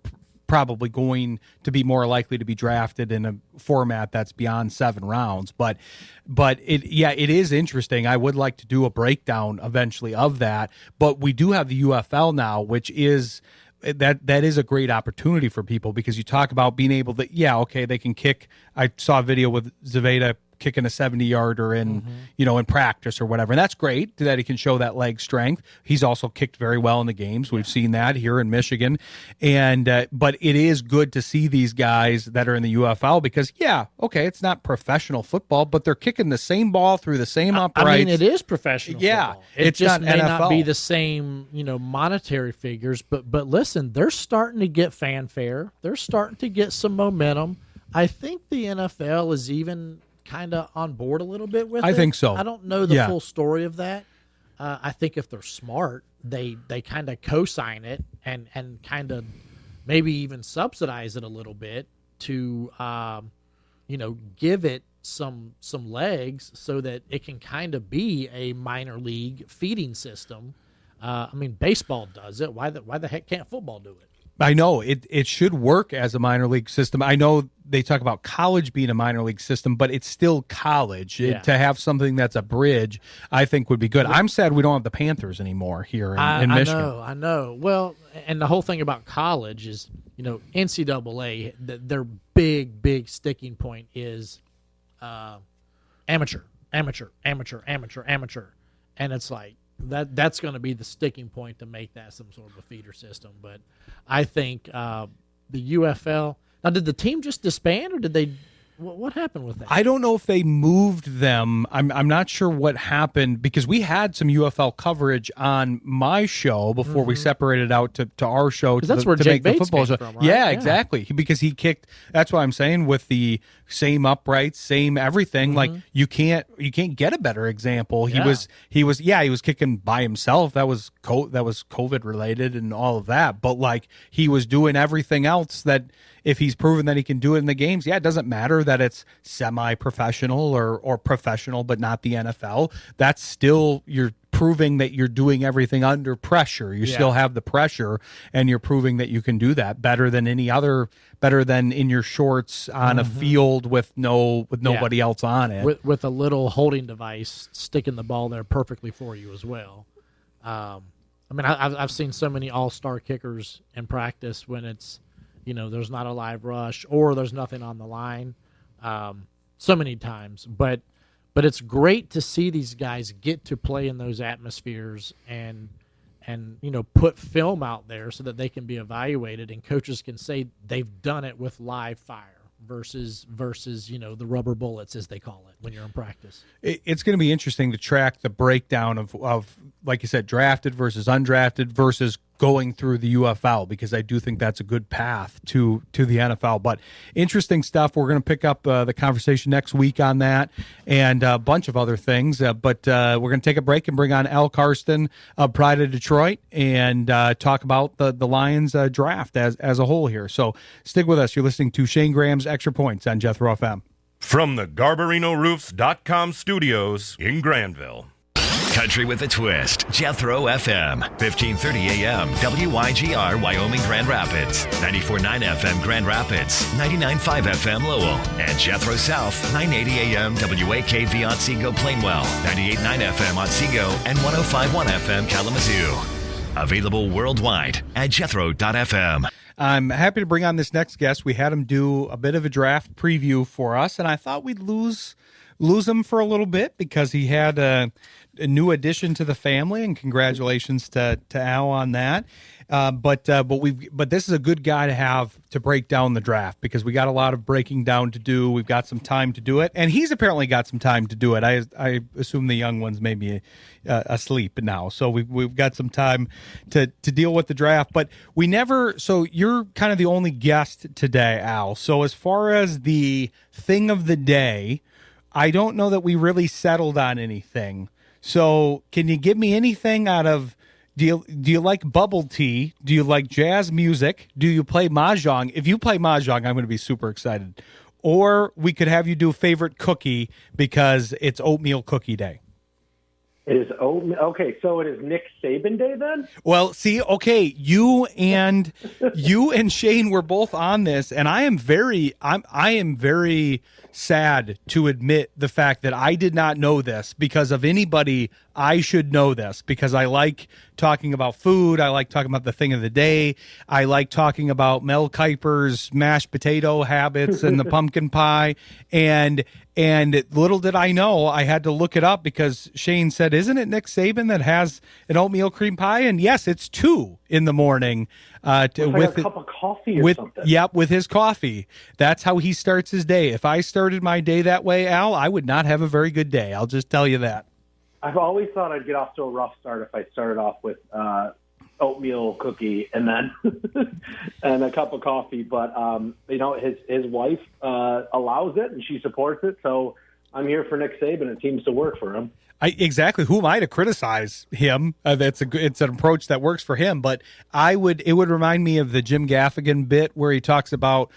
probably going to be more likely to be drafted in a format that's beyond 7 rounds. But it is interesting. I would like to do a breakdown eventually of that. But we do have the UFL now, which is that is a great opportunity for people, because you talk about being able to, they can kick. I saw a video with Zaveda kicking a 70-yarder in practice or whatever. And that's great that he can show that leg strength. He's also kicked very well in the games. We've seen that here in Michigan. And but it is good to see these guys that are in the UFL, because it's not professional football, but they're kicking the same ball through the same uprights. I mean, it is professional football. It just may NFL. not be the same, monetary figures, but listen, they're starting to get fanfare. They're starting to get some momentum. I think the NFL is even kind of on board a little bit with it. I think so. I don't know the full story of that. I think if they're smart, they kind of co-sign it and kind of maybe even subsidize it a little bit to give it some legs so that it can kind of be a minor league feeding system. I mean, baseball does it. Why the heck can't football do it? I know it should work as a minor league system. I know they talk about college being a minor league system, but it's still college. To have something that's a bridge, I think would be good. I'm sad we don't have the Panthers anymore here in Michigan. I know. Well, and the whole thing about college is, NCAA, their big sticking point is amateur. And it's like, that's going to be the sticking point to make that some sort of a feeder system. But I think the UFL. Now, did the team just disband, or did they? What happened with that? I don't know if they moved them. I'm not sure what happened, because we had some UFL coverage on my show before we separated out to our show to Jake make the Bates football show. from, right? Yeah, exactly. Because he kicked. That's what I'm saying, with the same uprights, same everything. Like you can't get a better example. He was kicking by himself. That was COVID related and all of that. But like he was doing everything else that. If he's proven that he can do it in the games, it doesn't matter that it's semi-professional or professional, but not the NFL. That's still, you're proving that you're doing everything under pressure. You still have the pressure, and you're proving that you can do that better than in your shorts on a field with nobody else on it. With a little holding device sticking the ball there perfectly for you as well. I mean, I've seen so many all-star kickers in practice when it's, there's not a live rush or there's nothing on the line, so many times. But it's great to see these guys get to play in those atmospheres and put film out there so that they can be evaluated and coaches can say they've done it with live fire versus the rubber bullets, as they call it, when you're in practice. It's going to be interesting to track the breakdown of like you said, drafted versus undrafted versus going through the UFL, because I do think that's a good path to the NFL. But interesting stuff. We're going to pick up the conversation next week on that and a bunch of other things. But we're going to take a break and bring on Al Karsten of Pride of Detroit and talk about the Lions draft as a whole here. So stick with us. You're listening to Shayne Graham's Extra Points on Jethro FM. From the GarberiноRoofs.com studios in Granville. Country with a twist. Jethro FM. 1530 AM. WYGR Wyoming Grand Rapids. 94.9 FM Grand Rapids. 99.5 FM Lowell. And Jethro South. 980 AM WAKV Otsego Plainwell. 98.9 FM Otsego. And 105.1 FM Kalamazoo. Available worldwide at jethro.fm. I'm happy to bring on this next guest. We had him do a bit of a draft preview for us, and I thought we'd lose him for a little bit because he had a new addition to the family, and congratulations to Al on that. But this is a good guy to have to break down the draft because we got a lot of breaking down to do. We've got some time to do it, and he's apparently got some time to do it. I assume the young ones may be asleep now, so we've got some time to deal with the draft. But we never. So you're kind of the only guest today, Al. So as far as the thing of the day, I don't know that we really settled on anything. So can you give me anything out of? Do you like bubble tea? Do you like jazz music? Do you play mahjong? If you play mahjong, I'm going to be super excited. Or we could have you do favorite cookie because it's oatmeal cookie day. It is oatmeal. Okay, so it is Nick Saban day then? Well, see, okay, you and Shayne were both on this, and I am very sad to admit the fact that I did not know this because of anybody. I should know this because I like talking about food. I like talking about the thing of the day. I like talking about Mel Kiper's mashed potato habits and the pumpkin pie. And little did I know, I had to look it up because Shayne said, isn't it Nick Saban that has an oatmeal cream pie? And yes, it's 2 in the morning. With a cup of coffee or something. Yep, with his coffee. That's how he starts his day. If I started my day that way, Al, I would not have a very good day. I'll just tell you that. I've always thought I'd get off to a rough start if I started off with oatmeal cookie and then and a cup of coffee. But his wife allows it and she supports it. So I'm here for Nick Saban. It seems to work for him. Exactly. Who am I to criticize him? It's an approach that works for him. But it would remind me of the Jim Gaffigan bit where he talks about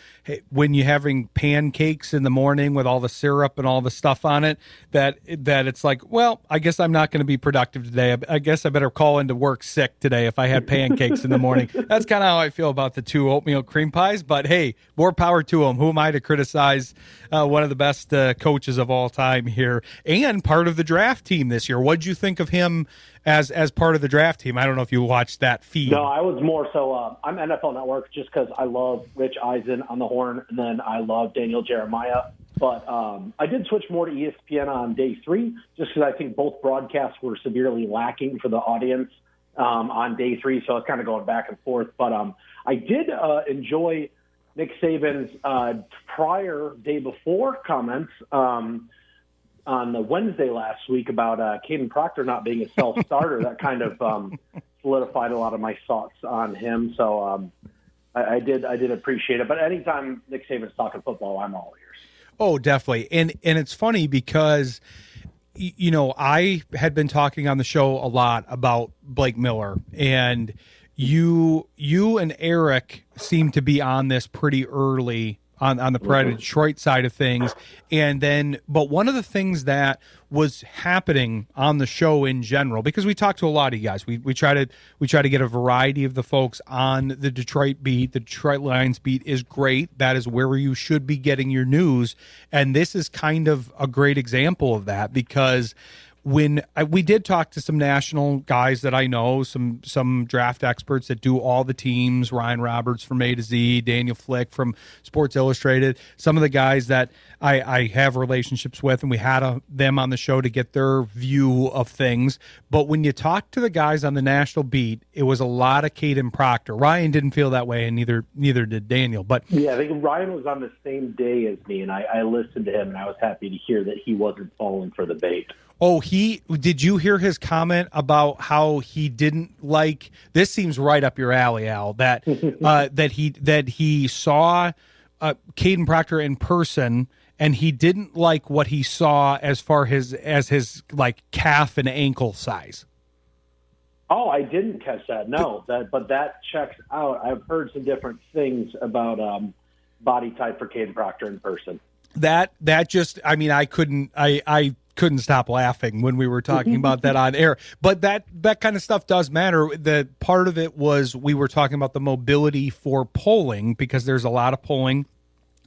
when you're having pancakes in the morning with all the syrup and all the stuff on it, that it's like, well, I guess I'm not going to be productive today. I guess I better call into work sick today if I had pancakes in the morning. That's kind of how I feel about the 2 oatmeal cream pies. But hey, more power to him. Who am I to criticize one of the best coaches of all time here and part of the draft team this year? What'd you think of him as part of the draft team? I don't know if you watched that feed. No, I was more so. I'm NFL Network just because I love Rich Eisen on the horn, and then I love Daniel Jeremiah. But I did switch more to ESPN on day 3 just because I think both broadcasts were severely lacking for the audience on day 3. So I was kind of going back and forth. But I did enjoy Nick Saban's prior day before comments on the Wednesday last week about Caden Proctor not being a self-starter. That kind of solidified a lot of my thoughts on him. So I did appreciate it. But anytime Nick Saban's talking football, I'm all ears. Oh, definitely. And it's funny because, I had been talking on the show a lot about Blake Miller, and you and Eric seem to be on this pretty early on the Pride of Detroit side of things. And then, but one of the things that was happening on the show in general, because we talked to a lot of you guys, we try to get a variety of the folks on the Detroit beat. The Detroit Lions beat is great. That is where you should be getting your news. And this is kind of a great example of that because when we did talk to some national guys that I know, some draft experts that do all the teams, Ryan Roberts from A to Z, Daniel Flick from Sports Illustrated, some of the guys that I have relationships with, and we had them on the show to get their view of things. But when you talk to the guys on the national beat, it was a lot of Caden Proctor. Ryan didn't feel that way, and neither did Daniel. But yeah, I think Ryan was on the same day as me, and I listened to him, and I was happy to hear that he wasn't falling for the bait. Oh, did you hear his comment about how he didn't like? This seems right up your alley, Al. That that he saw Caden Proctor in person, and he didn't like what he saw as far as his like calf and ankle size. Oh, I didn't catch that. No, but that checks out. I've heard some different things about body type for Caden Proctor in person. That just, I mean, I couldn't stop laughing when we were talking about that on air. But that kind of stuff does matter. The part of it was we were talking about the mobility for polling, because there's a lot of polling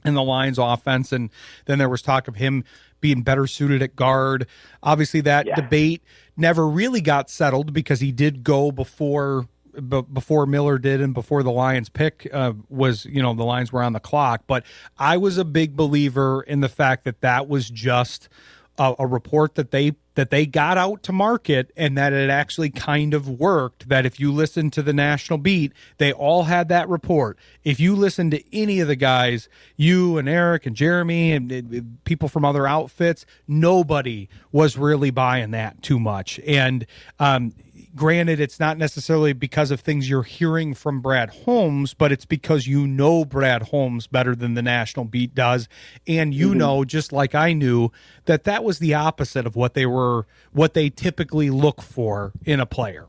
in the Lions offense, and then there was talk of him being better suited at guard. Obviously, that debate never really got settled because he did go before Miller did and before the Lions pick was, the Lions were on the clock. But I was a big believer in the fact that was just a report that they got out to market, and that it actually kind of worked. That if you listen to the national beat, they all had that report. If you listen to any of the guys, you and Eric and Jeremy and people from other outfits, nobody was really buying that too much. And granted, it's not necessarily because of things you're hearing from Brad Holmes, but it's because Brad Holmes better than the national beat does. And just like I knew, that was the opposite of what they typically look for in a player.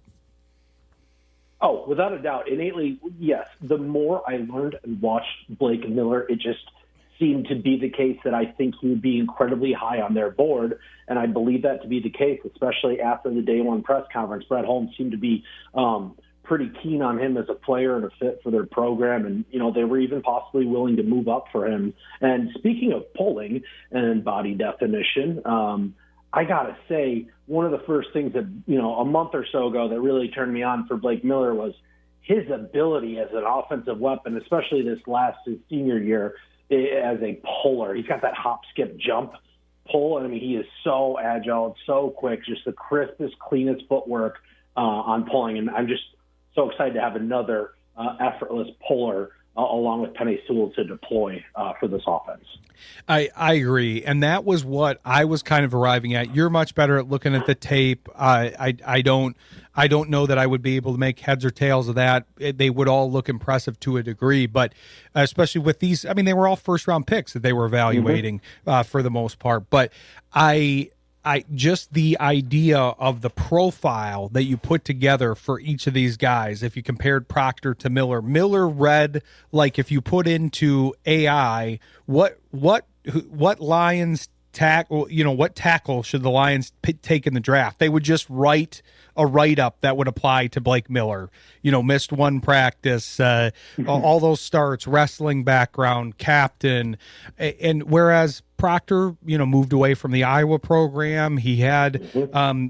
Oh, without a doubt. Innately, yes. The more I learned and watched Blake Miller, it just seemed to be the case that I think he would be incredibly high on their board. And I believe that to be the case, especially after the day one press conference. Brad Holmes seemed to be pretty keen on him as a player and a fit for their program. And, they were even possibly willing to move up for him. And speaking of polling and body definition, I got to say, one of the first things that, a month or so ago that really turned me on for Blake Miller was his ability as an offensive weapon, especially his senior year as a puller. He's got that hop, skip, jump pull. I mean, he is so agile, so quick, just the crispest, cleanest footwork on pulling. And I'm just so excited to have another effortless puller along with Penei Sewell to deploy for this offense. I agree, and that was what I was kind of arriving at. You're much better at looking at the tape. I don't know that I would be able to make heads or tails of that. They would all look impressive to a degree, but especially with these, I mean, they were all first-round picks that they were evaluating for the most part. But I just the idea of the profile that you put together for each of these guys, if you compared Proctor to Miller read like if you put into AI what Lions tackle, what tackle should the Lions take in the draft? They would just write a write-up that would apply to Blake Miller. Missed one practice, all those starts, wrestling background, captain, and whereas Proctor, moved away from the Iowa program. He had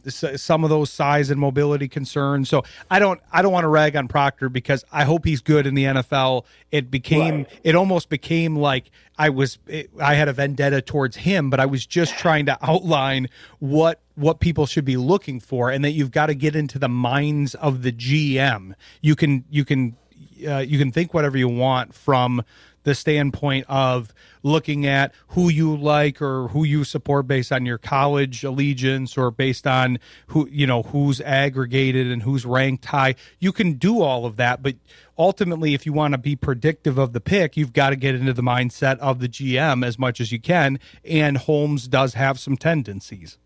some of those size and mobility concerns. So I don't want to rag on Proctor because I hope he's good in the NFL. It almost became like I had a vendetta towards him, but I was just trying to outline what people should be looking for, and that you've got to get into the minds of the GM. You can think whatever you want from the standpoint of looking at who you like or who you support based on your college allegiance or based on who's aggregated and who's ranked high. You can do all of that, but ultimately, if you want to be predictive of the pick, you've got to get into the mindset of the GM as much as you can, and Holmes does have some tendencies.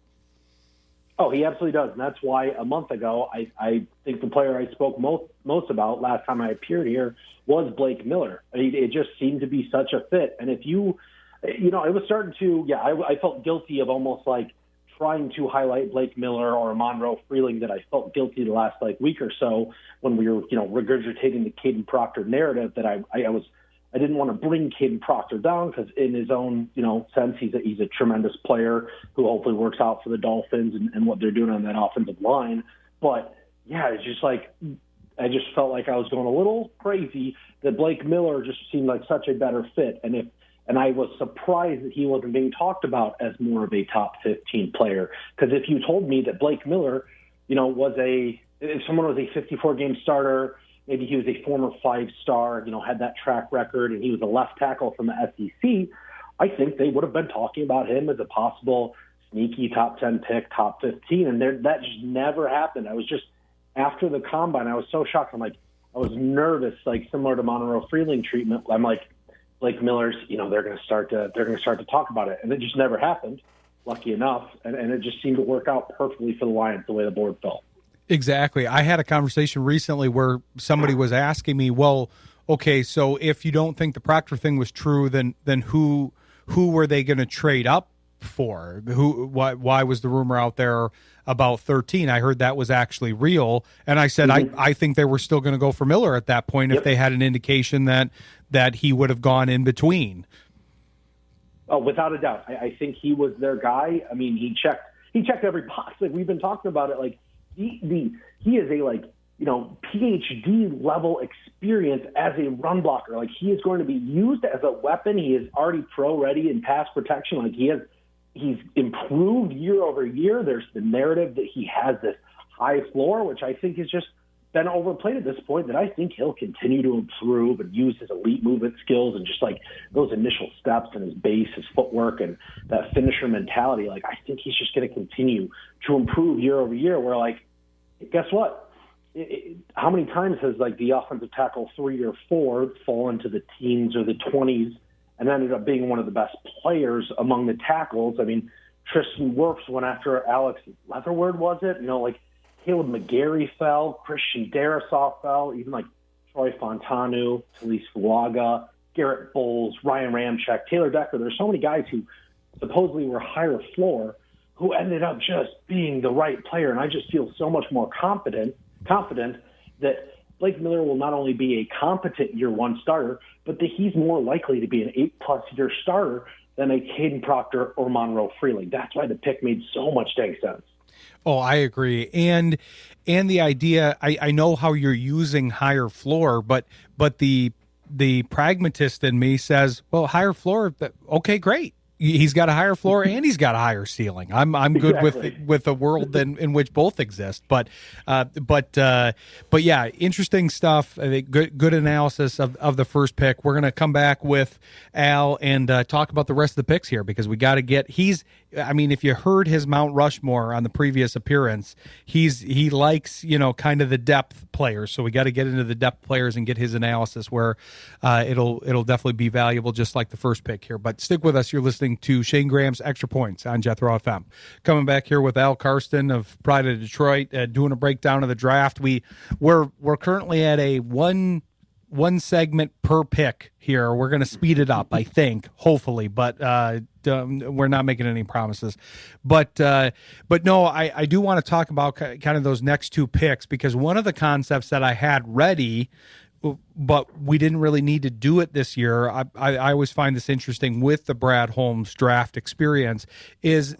Oh, he absolutely does. And that's why a month ago, I think the player I spoke most about last time I appeared here was Blake Miller. It just seemed to be such a fit. And if it was starting to, I felt guilty of almost like trying to highlight Blake Miller or Monroe Freeling, that I felt guilty the last week or so when we were, regurgitating the Caden Proctor narrative, that I didn't want to bring Caden Proctor down because in his own, sense, he's a tremendous player who hopefully works out for the Dolphins and what they're doing on that offensive line. But yeah, it's just like, I just felt like I was going a little crazy that Blake Miller just seemed like such a better fit. And I was surprised that he wasn't being talked about as more of a top 15 player. Because if you told me that Blake Miller, if someone was a 54-game starter, maybe he was a former 5-star, had that track record, and he was a left tackle from the SEC, I think they would have been talking about him as a possible sneaky top 10 pick, top 15, and that just never happened. I was just, after the combine, I was so shocked. I was nervous, like similar to Monroe Freeling treatment. I'm like, Blake Miller's, they're going to start to talk about it, and it just never happened. Lucky enough, and it just seemed to work out perfectly for the Lions the way the board felt. Exactly. I had a conversation recently where somebody was asking me, well, okay, so if you don't think the Proctor thing was true, then who were they going to trade up for? Why was the rumor out there about 13? I heard that was actually real, and I said I think they were still going to go for Miller at that point if they had an indication that he would have gone in between. Oh, without a doubt. I think he was their guy. I mean, he checked every box. Like, we've been talking about it. Like, he is a PhD level experience as a run blocker. Like, he is going to be used as a weapon. He is already pro ready in pass protection. Like, he's improved year over year. There's the narrative that he has this high floor, which I think is just been overplayed at this point, that I think he'll continue to improve and use his elite movement skills and just like those initial steps and his base, his footwork, and that finisher mentality. Like, I think he's just going to continue to improve year over year, where, like, guess what? How many times has, like, the offensive tackle 3 or 4 fallen to the teens or the 20s and ended up being one of the best players among the tackles? I mean, Tristan Wirfs went after Alex Leatherwood, was it? Caleb McGarry fell, Christian Darrisaw fell, even like Troy Fontanu, Talise Fuaga, Garrett Bowles, Ryan Ramczyk, Taylor Decker. There's so many guys who supposedly were higher floor who ended up just being the right player. And I just feel so much more confident that Blake Miller will not only be a competent year one starter, but that he's more likely to be an 8+ year starter than a Caden Proctor or Monroe Freeling. That's why the pick made so much dang sense. Oh, I agree. And the idea, I know how you're using higher floor, but the pragmatist in me says, well, higher floor, okay, great. He's got a higher floor and he's got a higher ceiling. I'm good with a world in which both exist. But yeah, interesting stuff. I think good analysis of the first pick. We're gonna come back with Al and talk about the rest of the picks here, because we got to get. If you heard his Mount Rushmore on the previous appearance, he likes kind of the depth players. So we got to get into the depth players and get his analysis, where it'll definitely be valuable, just like the first pick here. But stick with us. You're listening to Shayne Graham's Extra Points on Jethro FM. Coming back here with Al Karsten of Pride of Detroit, doing a breakdown of the draft. We're currently at a one segment per pick here. We're going to speed it up, I think, hopefully, but we're not making any promises. But no, I do want to talk about kind of those next two picks, because one of the concepts that I had ready, but we didn't really need to do it this year. I always find this interesting with the Brad Holmes draft experience is,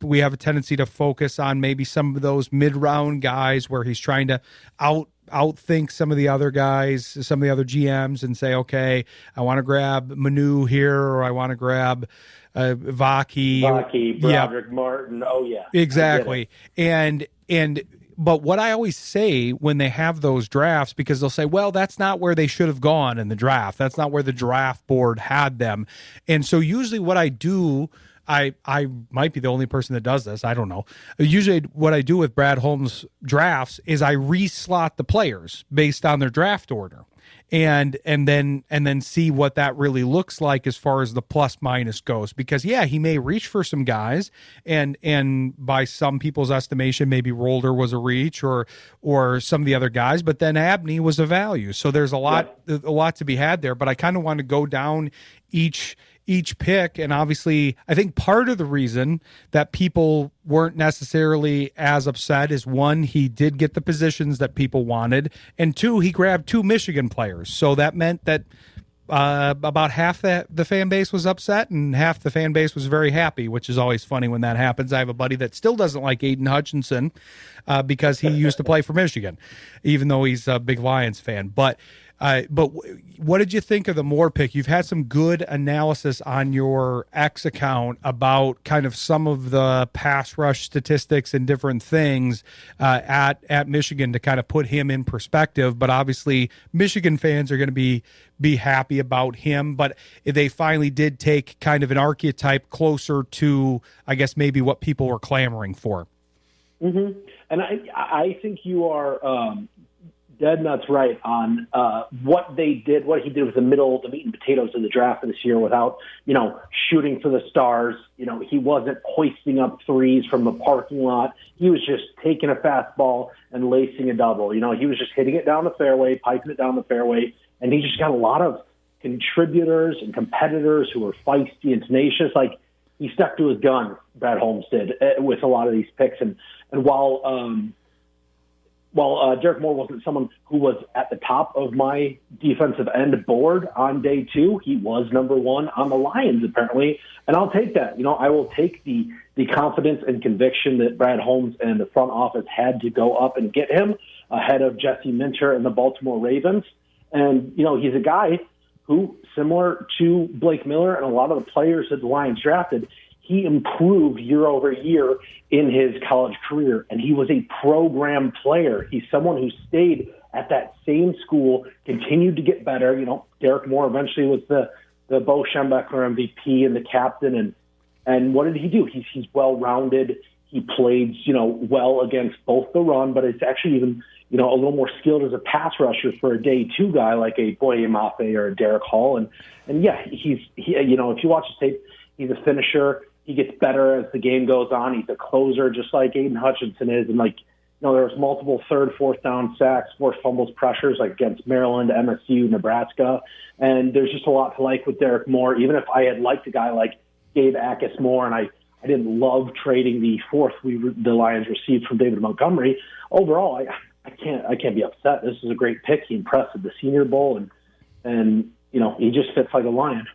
we have a tendency to focus on maybe some of those mid-round guys where he's trying to outthink some of the other guys, some of the other GMs, and say, okay, I want to grab Manu here, or I want to grab Vaki, Broderick Martin. Oh yeah, exactly. But what I always say when they have those drafts, because they'll say, well, that's not where they should have gone in the draft. That's not where the draft board had them. And so usually what I do, I might be the only person that does this, I don't know. Usually what I do with Brad Holmes drafts is I reslot the players based on their draft order. And then see what that really looks like as far as the plus minus goes, because he may reach for some guys, and by some people's estimation, maybe Rolder was a reach or some of the other guys, but then Abney was a value. So there's a lot to be had there. But I kind of want to go down each pick, and obviously I think part of the reason that people weren't necessarily as upset is, one, he did get the positions that people wanted, and two, he grabbed 2 Michigan players. So that meant that about half the fan base was upset and half the fan base was very happy, which is always funny when that happens. I have a buddy that still doesn't like Aiden Hutchinson because he used to play for Michigan, even though he's a big Lions fan. But what did you think of the Moore pick? You've had some good analysis on your X account about kind of some of the pass rush statistics and different things at Michigan to kind of put him in perspective. But obviously, Michigan fans are going to be happy about him. But they finally did take kind of an archetype closer to, I guess, maybe what people were clamoring for. Mm-hmm. And I think you are dead nuts right on what he did with the meat and potatoes of the draft this year without, shooting for the stars. He wasn't hoisting up threes from the parking lot. He was just taking a fastball and lacing a double. He was just hitting it down the fairway, piping it down the fairway, and he just got a lot of contributors and competitors who were feisty and tenacious. Like, he stuck to his gun. Brad Holmes did with a lot of these picks, and while Derek Moore wasn't someone who was at the top of my defensive end board on day 2, he was number 1 on the Lions apparently, and I'll take that. I will take the confidence and conviction that Brad Holmes and the front office had to go up and get him ahead of Jesse Minter and the Baltimore Ravens. And, he's a guy who, similar to Blake Miller and a lot of the players that the Lions drafted, he improved year over year in his college career, and he was a program player. He's someone who stayed at that same school, continued to get better. Derek Moore eventually was the Bo Schembechler MVP and the captain, and what did he do? He's well-rounded. He played, well against both the run, but it's actually even, a little more skilled as a pass rusher for a day 2 guy like a Boye Mafe or a Derek Hall. And yeah, if you watch the tape, he's a finisher. He gets better as the game goes on. He's a closer, just like Aiden Hutchinson is. And there was multiple 3rd, 4th down sacks, forced fumbles, pressures like against Maryland, MSU, Nebraska. And there's just a lot to like with Derek Moore. Even if I had liked a guy like Gabe Akis more, and I didn't love trading the 4th the Lions received from David Montgomery, overall, I can't be upset. This is a great pick. He impressed at the Senior Bowl, and he just fits like a Lion.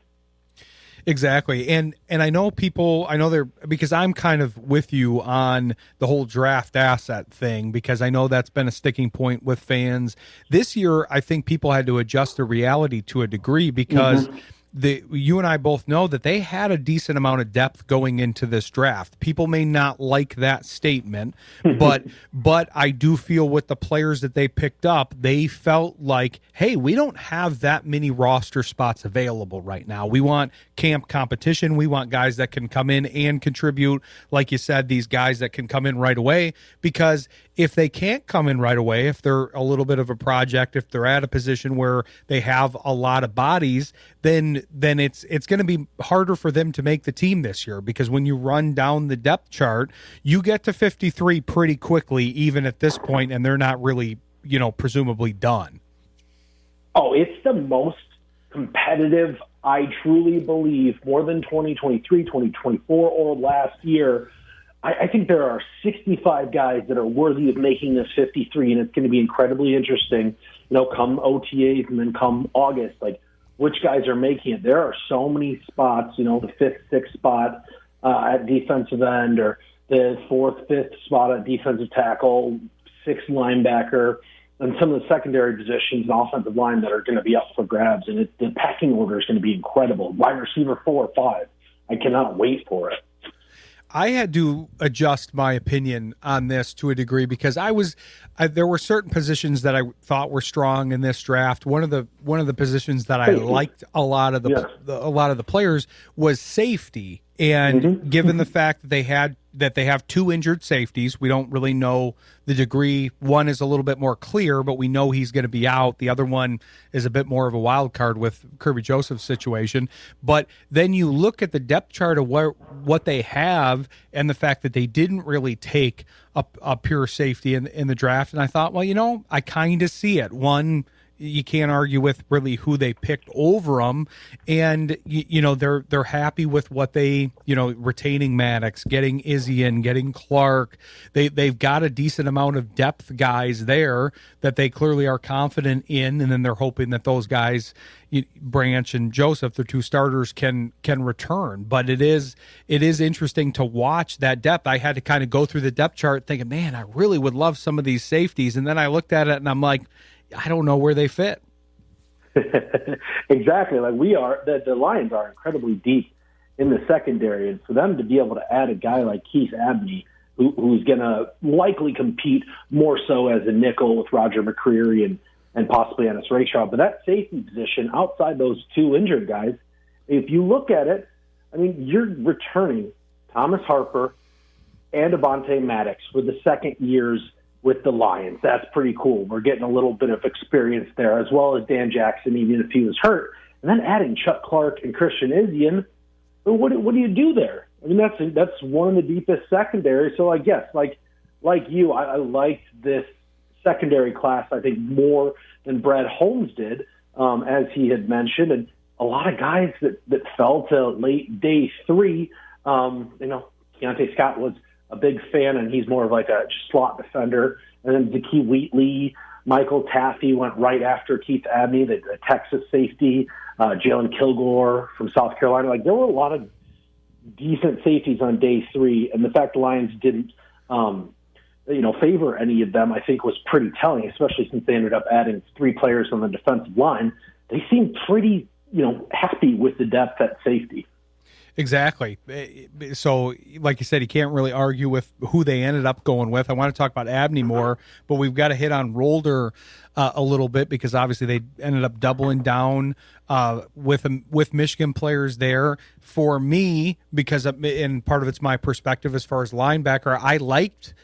Exactly. And I know because I'm kind of with you on the whole draft asset thing, because I know that's been a sticking point with fans. This year, I think people had to adjust to reality to a degree, because you and I both know that they had a decent amount of depth going into this draft. People may not like that statement, but I do feel with the players that they picked up, they felt like, hey, we don't have that many roster spots available right now. We want camp competition. We want guys that can come in and contribute. Like you said, these guys that can come in right away, because if they can't come in right away, if they're a little bit of a project, if they're at a position where they have a lot of bodies, then it's going to be harder for them to make the team this year, because when you run down the depth chart, you get to 53 pretty quickly, even at this point, and they're not really, presumably done. Oh, it's the most competitive, I truly believe, more than 2023, 2024, or last year. I think there are 65 guys that are worthy of making this 53, and it's going to be incredibly interesting, come OTAs and then come August, which guys are making it. There are so many spots, the 5th, 6th spot at defensive end, or the 4th, 5th spot at defensive tackle, 6th linebacker, and some of the secondary positions and offensive line that are going to be up for grabs. And the packing order is going to be incredible. Wide receiver 4 or 5. I cannot wait for it. I had to adjust my opinion on this to a degree, because there were certain positions that I thought were strong in this draft. One of the positions that I liked a lot of the players was safety, and given the fact that they have 2 injured safeties, we don't really know the degree. One is a little bit more clear, but we know he's going to be out. The other one is a bit more of a wild card with Kirby Joseph's situation. But then you look at the depth chart of what they have, and the fact that they didn't really take a pure safety in the draft. And I thought, well, I kind of see it. One, you can't argue with really who they picked over them, and they're happy with what they retaining Maddox, getting Izzy in, getting Clark. They've got a decent amount of depth guys there that they clearly are confident in, and then they're hoping that those guys, Branch and Joseph, their 2 starters, can return. But it is interesting to watch that depth. I had to kind of go through the depth chart thinking, man, I really would love some of these safeties, and then I looked at it and I'm like, I don't know where they fit. Exactly. Like we are, the Lions are incredibly deep in the secondary. And for them to be able to add a guy like Keith Abney, who's going to likely compete more so as a nickel with Roger McCreary and possibly Ennis Rakestraw. But that safety position, outside those 2 injured guys, if you look at it, I mean, you're returning Thomas Harper and Avonte Maddox for the second years with the Lions. That's pretty cool. We're getting a little bit of experience there, as well as Dan Jackson, even if he was hurt. And then adding Chuck Clark and Christian Izzian, what do you do there? I mean, that's one of the deepest secondaries. So I guess, like you, I liked this secondary class, I think, more than Brad Holmes did, as he had mentioned. And a lot of guys that fell to late day 3, Keontae Scott was a big fan, and he's more of like a slot defender. And then Zakee Wheatley, Michael Taffy went right after Keith Abney, the Texas safety, Jalen Kilgore from South Carolina. Like, there were a lot of decent safeties on day 3, and the fact the Lions didn't, favor any of them, I think was pretty telling, especially since they ended up adding 3 players on the defensive line. They seemed pretty, happy with the depth at safety. Exactly. So, like you said, you can't really argue with who they ended up going with. I want to talk about Abney more, but we've got to hit on Rolder a little bit, because obviously they ended up doubling down with Michigan players there. For me, because and part of it's my perspective as far as linebacker, I liked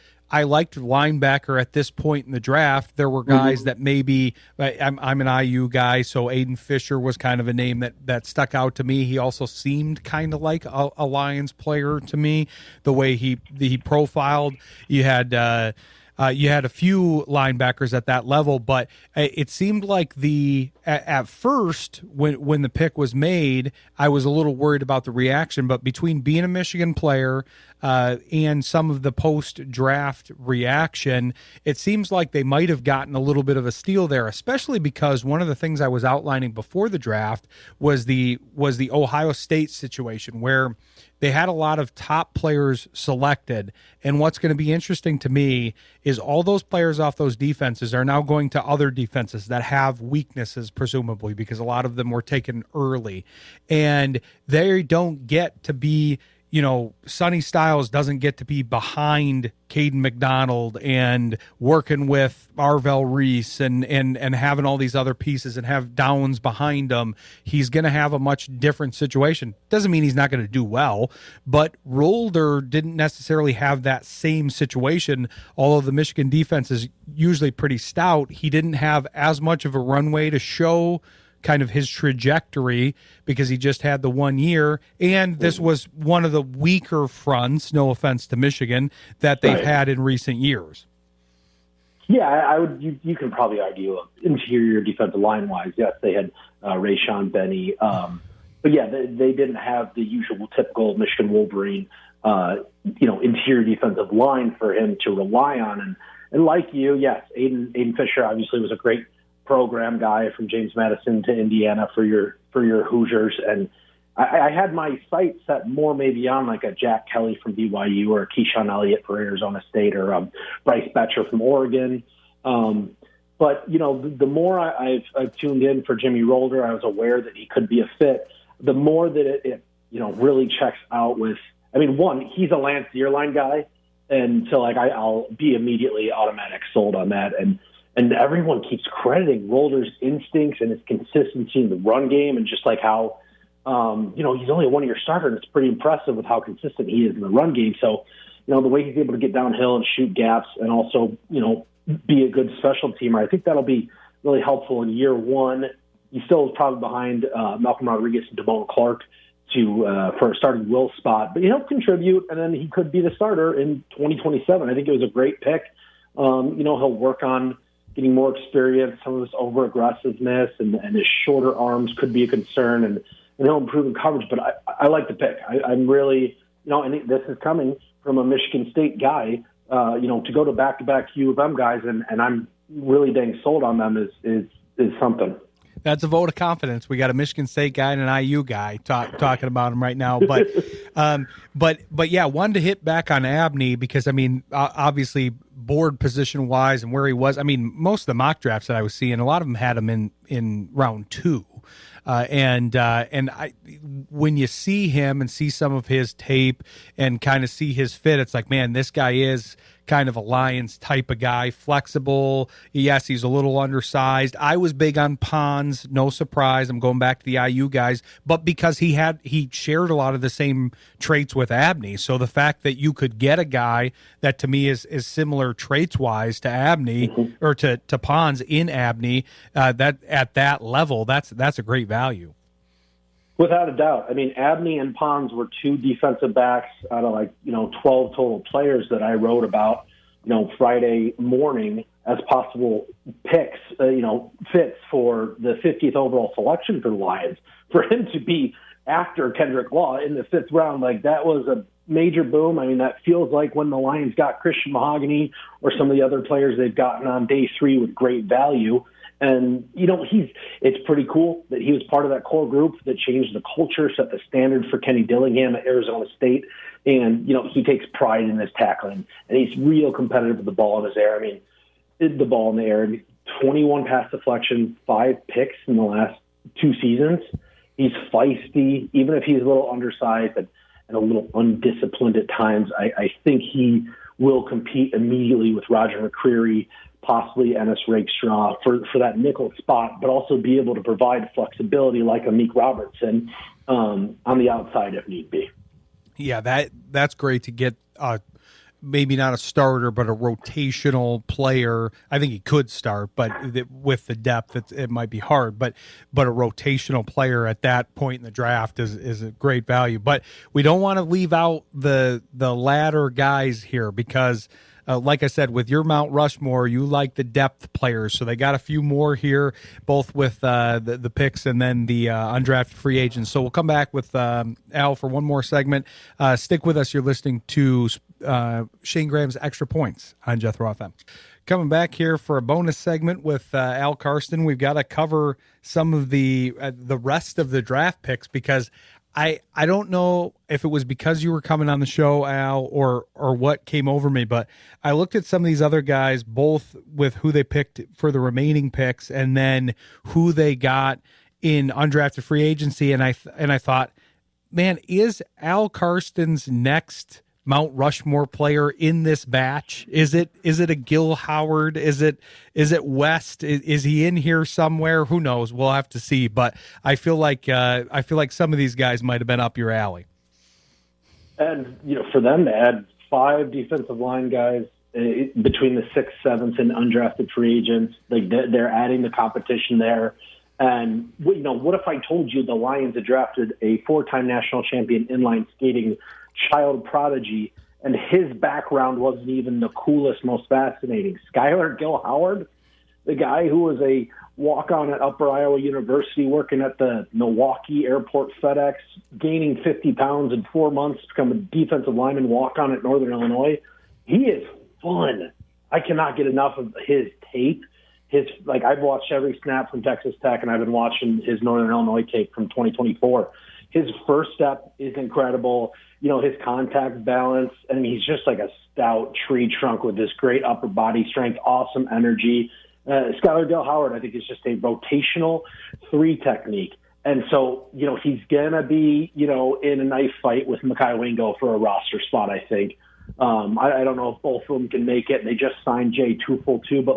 linebacker at this point in the draft. There were guys that maybe I'm an IU guy, so Aiden Fisher was kind of a name that stuck out to me. He also seemed kind of like a Lions player to me, the way he profiled. You had a few linebackers at that level, but it seemed like at first when the pick was made, I was a little worried about the reaction. But between being a Michigan player and some of the post-draft reaction, it seems like they might have gotten a little bit of a steal there, especially because one of the things I was outlining before the draft was the Ohio State situation, where they had a lot of top players selected. And what's going to be interesting to me is all those players off those defenses are now going to other defenses that have weaknesses, presumably, because a lot of them were taken early. And they don't get to be, Sonny Styles doesn't get to be behind Caden McDonald and working with Arvell Reese and having all these other pieces and have Downs behind him. He's going to have a much different situation. Doesn't mean he's not going to do well, but Rolder didn't necessarily have that same situation. Although the Michigan defense is usually pretty stout, he didn't have as much of a runway to show kind of his trajectory because he just had the 1 year, and this was one of the weaker fronts, no offense to Michigan, that they've had in recent years. Yeah, I would. You can probably argue interior defensive line wise. Yes, they had Rayshon Benny, but yeah, they didn't have the usual typical Michigan Wolverine, interior defensive line for him to rely on. And like you, yes, Aiden Fisher obviously was a great program guy from James Madison to Indiana for your Hoosiers, and I had my sights set more maybe on like a Jack Kelly from BYU or a Keyshawn Elliott for Arizona State or Bryce Betcher from Oregon. But the more I've tuned in for Jimmy Rolder, I was aware that he could be a fit. The more that it really checks out with. I mean, one, he's a Lance Zierlein guy, and so I'll be immediately automatic sold on that. And everyone keeps crediting Rolder's instincts and his consistency in the run game, and just like how, he's only a 1-year starter, and it's pretty impressive with how consistent he is in the run game. So, the way he's able to get downhill and shoot gaps and also, be a good special teamer, I think that'll be really helpful in year one. He's still probably behind Malcolm Rodriguez and Damone Clark for a starting will spot, but he'll contribute, and then he could be the starter in 2027. I think it was a great pick. He'll work on getting more experience. Some of his over-aggressiveness and his shorter arms could be a concern, and he'll improve in coverage. But I like the pick. I'm really, and this is coming from a Michigan State guy, to go to back-to-back U of M guys, and I'm really dang sold on them is something. That's a vote of confidence. We got a Michigan State guy and an IU guy talking about him right now. But, but yeah, wanted to hit back on Abney because, obviously board position wise and where he was. Most of the mock drafts that I was seeing, a lot of them had him in round 2. When you see him and see some of his tape and kind of see his fit, it's like, man, this guy is kind of a Lions type of guy, flexible. Yes, he's a little undersized. I was big on Pons, no surprise. I'm going back to the IU guys, but because he shared a lot of the same traits with Abney. So the fact that you could get a guy that to me is similar traits wise to Abney or to Pons in Abney, that at that level, that's a great value. Without a doubt. Abney and Pons were 2 defensive backs out of 12 total players that I wrote about, Friday morning as possible picks, fits for the 50th overall selection for the Lions. For him to be after Kendrick Law in the 5th round. Like, that was a major boom. I mean, that feels like when the Lions got Christian Mahogany or some of the other players they've gotten on day 3 with great value. And, it's pretty cool that he was part of that core group that changed the culture, set the standard for Kenny Dillingham at Arizona State. And, he takes pride in his tackling, and he's real competitive with the ball in his air. I mean, the ball in the air, 21 pass deflection, 5 picks in the last 2 seasons. He's feisty, even if he's a little undersized and a little undisciplined at times. I think he will compete immediately with Roger McCreary, possibly Ennis Rakestraw for that nickel spot, but also be able to provide flexibility like a Meek Robertson on the outside if need be. Yeah, that's great to get maybe not a starter, but a rotational player. I think he could start, but with the depth, it might be hard. But a rotational player at that point in the draft is a great value. But we don't want to leave out the latter guys here because, like I said, with your Mount Rushmore, you like the depth players. So they got a few more here, both with the picks and then the undrafted free agents. So we'll come back with Al for one more segment. Stick with us. You're listening to Shayne Graham's Extra Points on Jethro FM. Coming back here for a bonus segment with Al Karsten. We've got to cover some of the rest of the draft picks because I don't know if it was because you were coming on the show, Al, or what came over me, but I looked at some of these other guys, both with who they picked for the remaining picks and then who they got in undrafted free agency, and I thought, man, is Al Karsten's next Mount Rushmore player in this batch? Is it a Gil Howard? Is it West? Is he in here somewhere? Who knows? We'll have to see. But I feel like some of these guys might have been up your alley. And for them to add 5 defensive line guys between the 6th, 7th, and undrafted free agents, like they're adding the competition there. And what if I told you the Lions had drafted a 4-time national champion inline skating child prodigy, and his background wasn't even the coolest, most fascinating? Skylar Gil Howard, the guy who was a walk-on at Upper Iowa University, working at the Milwaukee Airport FedEx, gaining 50 pounds in 4 months to become a defensive lineman walk-on at Northern Illinois. He is fun. I cannot get enough of his tape. I've watched every snap from Texas Tech, and I've been watching his Northern Illinois tape from 2024. His first step is incredible. His contact balance, and he's just like a stout tree trunk with this great upper body strength, awesome energy. Skylar Gil Howard, I think, is just a rotational 3 technique. And so, he's going to be, in a knife fight with Mekhi Wingo for a roster spot, I think. I don't know if both of them can make it. They just signed Jay Tufel too, but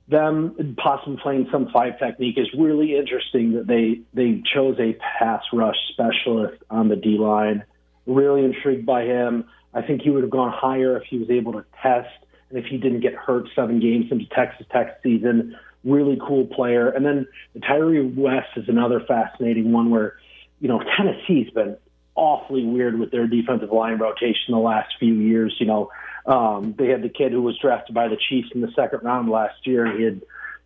them possibly playing some 5 technique is really interesting that they chose a pass rush specialist on the D-line. Really intrigued by him. I think he would have gone higher if he was able to test and if he didn't get hurt 7 games into Texas Tech season. Really cool player. And then Tyree West is another fascinating one where, Tennessee's been awfully weird with their defensive line rotation the last few years. They had the kid who was drafted by the Chiefs in the 2nd round last year. He had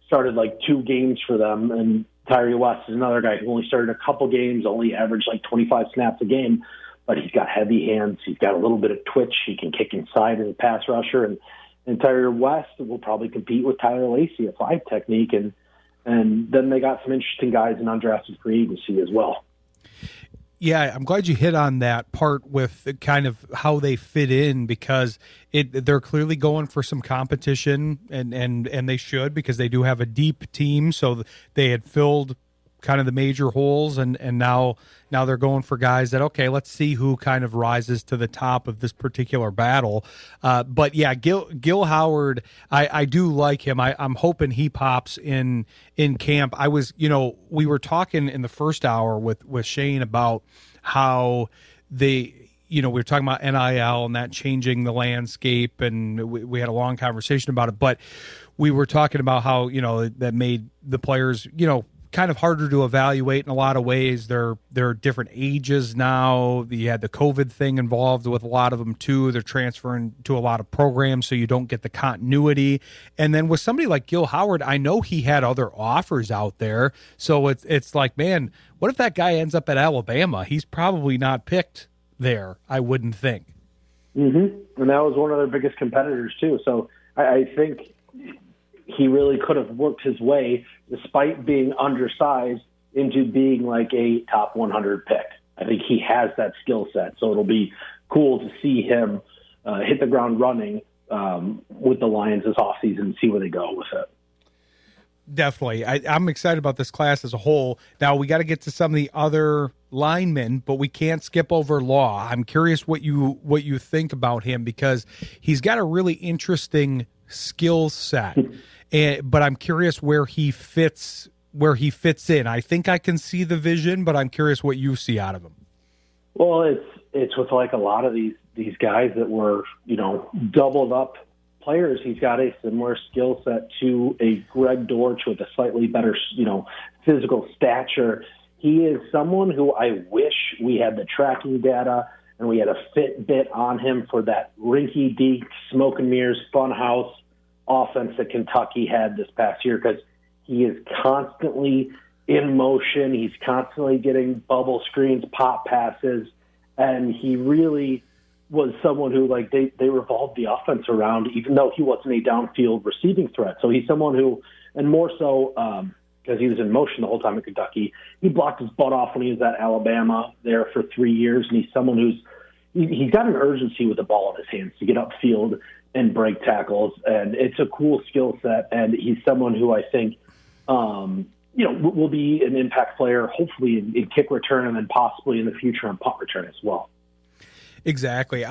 started 2 games for them. And Tyree West is another guy who only started a couple games, only averaged 25 snaps a game. But he's got heavy hands. He's got a little bit of twitch. He can kick inside as a pass rusher. And Tyler West will probably compete with Tyler Lacey, a 5 technique. And then they got some interesting guys in undrafted free agency as well. Yeah, I'm glad you hit on that part with kind of how they fit in because they're clearly going for some competition and they should because they do have a deep team. So they had filled kind of the major holes and now they're going for guys that, okay, let's see who kind of rises to the top of this particular battle. But yeah, Gil Howard, I do like him. I'm hoping he pops in camp. I was, we were talking in the first hour with Shayne about how we were talking about NIL and that changing the landscape, and we had a long conversation about it, but we were talking about how, that made the players, kind of harder to evaluate in a lot of ways. They're different ages now. You had the COVID thing involved with a lot of them too. They're transferring to a lot of programs, so you don't get the continuity. And then with somebody like Gil Howard, I know he had other offers out there. So it's like, man, what if that guy ends up at Alabama? He's probably not picked there, I wouldn't think. Mm-hmm. And that was one of their biggest competitors too. So I think he really could have worked his way, despite being undersized, into being like a top 100 pick. I think he has that skill set. So it'll be cool to see him hit the ground running with the Lions this offseason and see where they go with it. Definitely. I'm excited about this class as a whole. Now, we got to get to some of the other linemen, but we can't skip over Law. I'm curious what you think about him, because he's got a really interesting skill set, but I'm curious where he fits in. I think I can see the vision, but I'm curious what you see out of him. Well, it's with like a lot of these guys that were, doubled up players. He's got a similar skill set to a Greg Dortch with a slightly better, physical stature. He is someone who I wish we had the tracking data and we had a Fitbit on him for that rinky-dink, smoke and mirrors, funhouse offense that Kentucky had this past year, because he is constantly in motion. He's constantly getting bubble screens, pop passes, and he really was someone who, like, they revolved the offense around, even though he wasn't a downfield receiving threat. So he's someone who, and more so because he was in motion the whole time at Kentucky, he blocked his butt off when he was at Alabama there for 3 years, and he's someone he's got an urgency with the ball in his hands to get upfield and break tackles, and it's a cool skill set, and he's someone who I think will be an impact player, hopefully in kick return, and then possibly in the future on punt return as well. Exactly.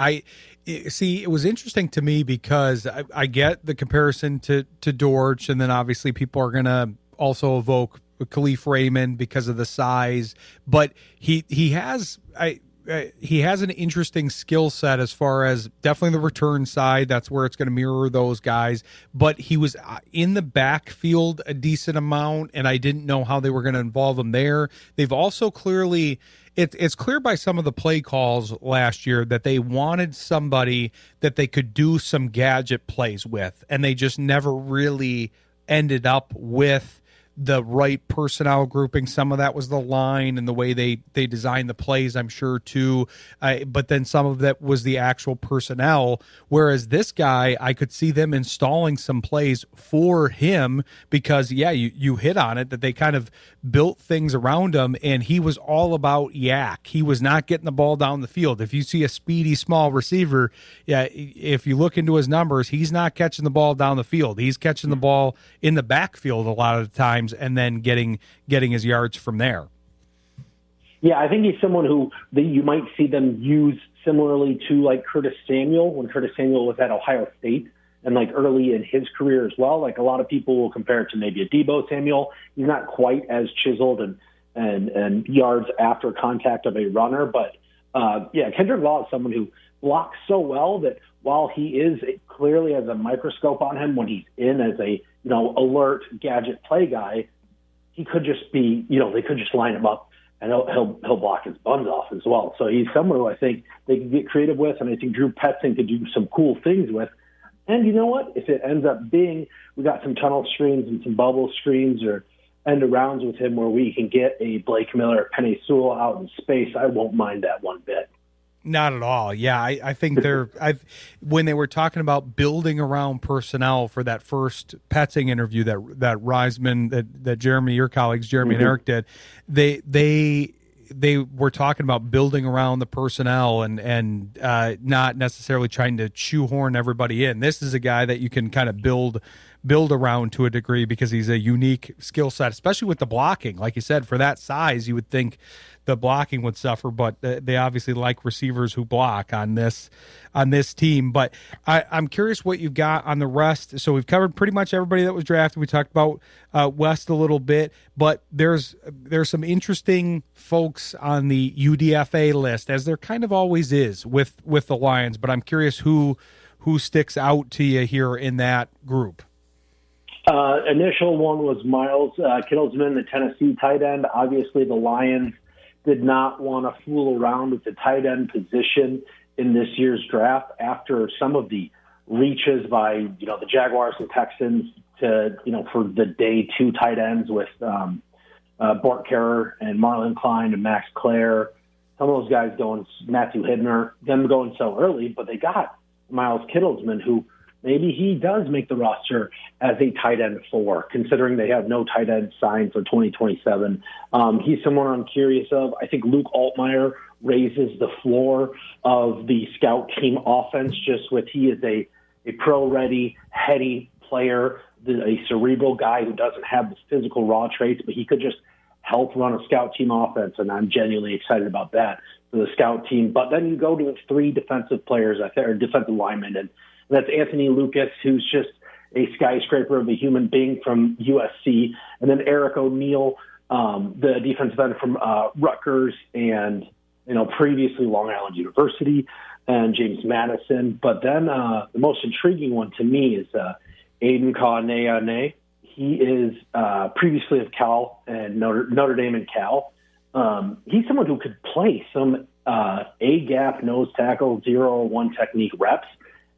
It was interesting to me because I get the comparison to Dortch, and then obviously people are going to also evoke Khalif Raymond because of the size, but he has an interesting skill set as far as definitely the return side. That's where it's going to mirror those guys. But he was in the backfield a decent amount, and I didn't know how they were going to involve him there. They've also clearly, it's clear by some of the play calls last year that they wanted somebody that they could do some gadget plays with, and they just never really ended up with the right personnel grouping. Some of that was the line and the way they designed the plays, I'm sure, too. But then some of that was the actual personnel. Whereas this guy, I could see them installing some plays for him because, yeah, you hit on it, that they kind of built things around him, and he was all about yak. He was not getting the ball down the field. If you see a speedy, small receiver, yeah, if you look into his numbers, he's not catching the ball down the field. He's catching the ball in the backfield a lot of the times, and then getting his yards from there. Yeah, I think he's someone who you might see them use similarly to like Curtis Samuel, when Curtis Samuel was at Ohio State and like early in his career as well. Like a lot of people will compare it to maybe a Deebo Samuel. He's not quite as chiseled and yards after contact of a runner, but Kendrick Law is someone who blocks so well that while he is clearly has a microscope on him when he's in as a alert gadget play guy, he could just be, they could just line him up and he'll block his buns off as well. So he's someone who I think they can get creative with, and I think Drew Petzing could do some cool things with. And you know what? If it ends up being we got some tunnel screens and some bubble screens or end arounds with him where we can get a Blake Miller, Penei Sewell out in space, I won't mind that one bit. Not at all. Yeah, I think when they were talking about building around personnel for that first Petzing interview that Reisman, that Jeremy, your colleagues, Jeremy and Eric did, they were talking about building around the personnel and not necessarily trying to shoehorn everybody in. This is a guy that you can kind of build around to a degree because he's a unique skill set, especially with the blocking. Like you said, for that size, you would think the blocking would suffer, but they obviously like receivers who block on this team. But I'm curious what you've got on the rest. So we've covered pretty much everybody that was drafted. We talked about West a little bit, but there's some interesting folks on the UDFA list, as there kind of always is with the Lions. But I'm curious who sticks out to you here in that group. Initial one was Miles Kittlesman, the Tennessee tight end. Obviously, the Lions did not want to fool around with the tight end position in this year's draft after some of the reaches by, the Jaguars and Texans to, for the day 2 tight ends with Bort Kerrer and Marlon Klein and Max Clare. Some of those guys going, Matthew Hibner, them going so early, but they got Miles Kittlesman, who maybe he does make the roster as a tight end 4, considering they have no tight end signed for 2027. He's someone I'm curious of. I think Luke Altmaier raises the floor of the scout team offense just with he is a pro-ready, heady player, a cerebral guy who doesn't have the physical raw traits, but he could just help run a scout team offense, and I'm genuinely excited about that for the scout team. But then you go to 3 defensive players, or defensive linemen, and that's Anthony Lucas, who's just a skyscraper of a human being from USC, and then Eric O'Neill, the defensive end from Rutgers and previously Long Island University, and James Madison. But then the most intriguing one to me is Aiden Kaneane. He is previously of Cal and Notre Dame and Cal. He's someone who could play some A-gap nose tackle 0-1 technique reps.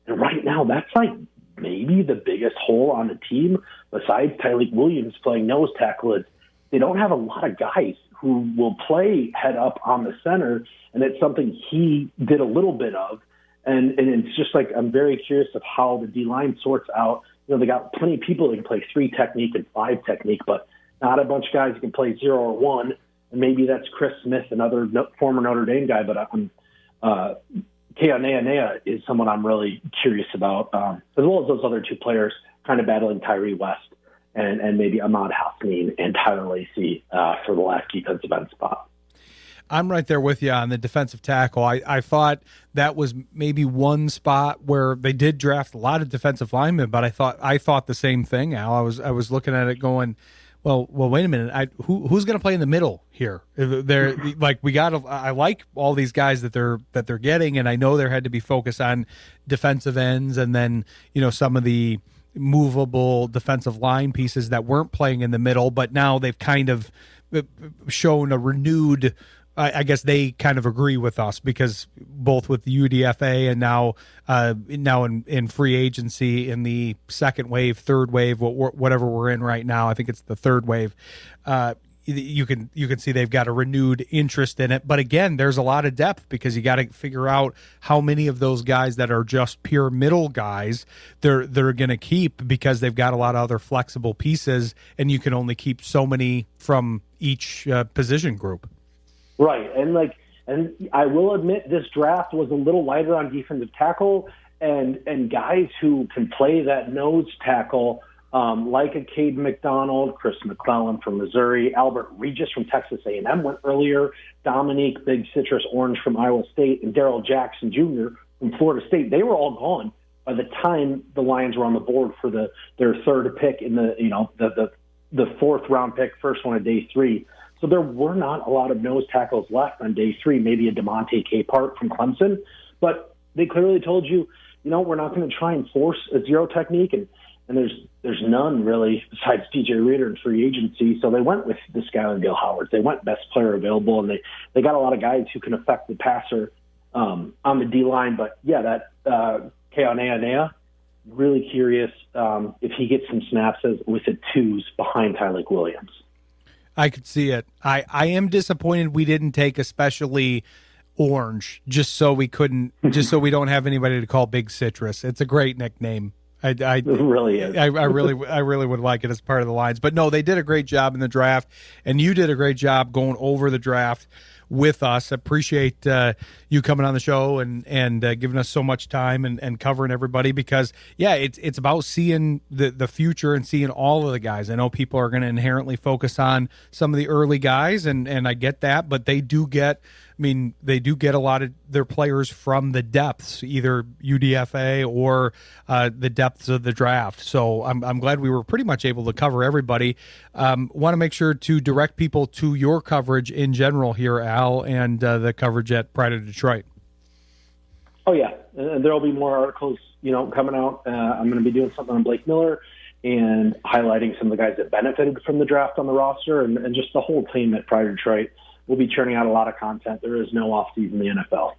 And right now, that's like maybe the biggest hole on the team besides Tyleik Williams playing nose tackle is they don't have a lot of guys who will play head up on the center, and it's something he did a little bit of. And it's just like I'm very curious of how the D-line sorts out. They got plenty of people that can play 3 technique and 5 technique, but not a bunch of guys who can play 0 or 1. And maybe that's Chris Smith, another former Notre Dame guy, but Kaneane is someone I'm really curious about, as well as those other 2 players kind of battling Tyree West and maybe Ahmad Hassanin and Tyler Lacey for the last defensive end spot. I'm right there with you on the defensive tackle. I thought that was maybe one spot where they did draft a lot of defensive linemen, but I thought the same thing, Al. I was looking at it going, well, wait a minute. Who's going to play in the middle here? They're like I like all these guys that they're getting, and I know there had to be focus on defensive ends, and then some of the movable defensive line pieces that weren't playing in the middle, but now they've kind of shown a renewed. I guess they kind of agree with us because both with the UDFA and now in free agency in the second wave, third wave, whatever we're in right now, I think it's the third wave. You can see they've got a renewed interest in it. But again, there's a lot of depth because you got to figure out how many of those guys that are just pure middle guys they're going to keep because they've got a lot of other flexible pieces, and you can only keep so many from each position group. Right, and I will admit this draft was a little lighter on defensive tackle, and guys who can play that nose tackle, like a Cade McDonald, Chris McClellan from Missouri, Albert Regis from Texas A&M went earlier, Dominique Big Citrus Orange from Iowa State, and Darrell Jackson Jr. from Florida State. They were all gone by the time the Lions were on the board for their third pick in the 4th round pick, first one of day 3. So there were not a lot of nose tackles left on day 3, maybe a DeMonte Capehart from Clemson. But they clearly told you, we're not going to try and force a 0 technique, and there's none really besides DJ Reader in free agency. So they went with the Skylar Dale Howard. They went best player available, and they got a lot of guys who can affect the passer on the D-line. But, yeah, that Kaneane, really curious if he gets some snaps with the 2s behind Tyleik Williams. I could see it. I am disappointed we didn't take especially Orange just so we don't have anybody to call Big Citrus. It's a great nickname. It really is. I really would like it as part of the Lions. But no, they did a great job in the draft, and you did a great job going over the draft with us. Appreciate you coming on the show and giving us so much time and covering everybody because, yeah, it's about seeing the future and seeing all of the guys. I know people are going to inherently focus on some of the early guys, and I get that, but they do get a lot of their players from the depths, either UDFA or the depths of the draft. So I'm glad we were pretty much able to cover everybody. Want to make sure to direct people to your coverage in general here, Al, and the coverage at Pride of Detroit. Oh, yeah. There will be more articles, coming out. I'm going to be doing something on Blake Miller and highlighting some of the guys that benefited from the draft on the roster, and just the whole team at Pride Detroit will be churning out a lot of content. There is no offseason in the NFL.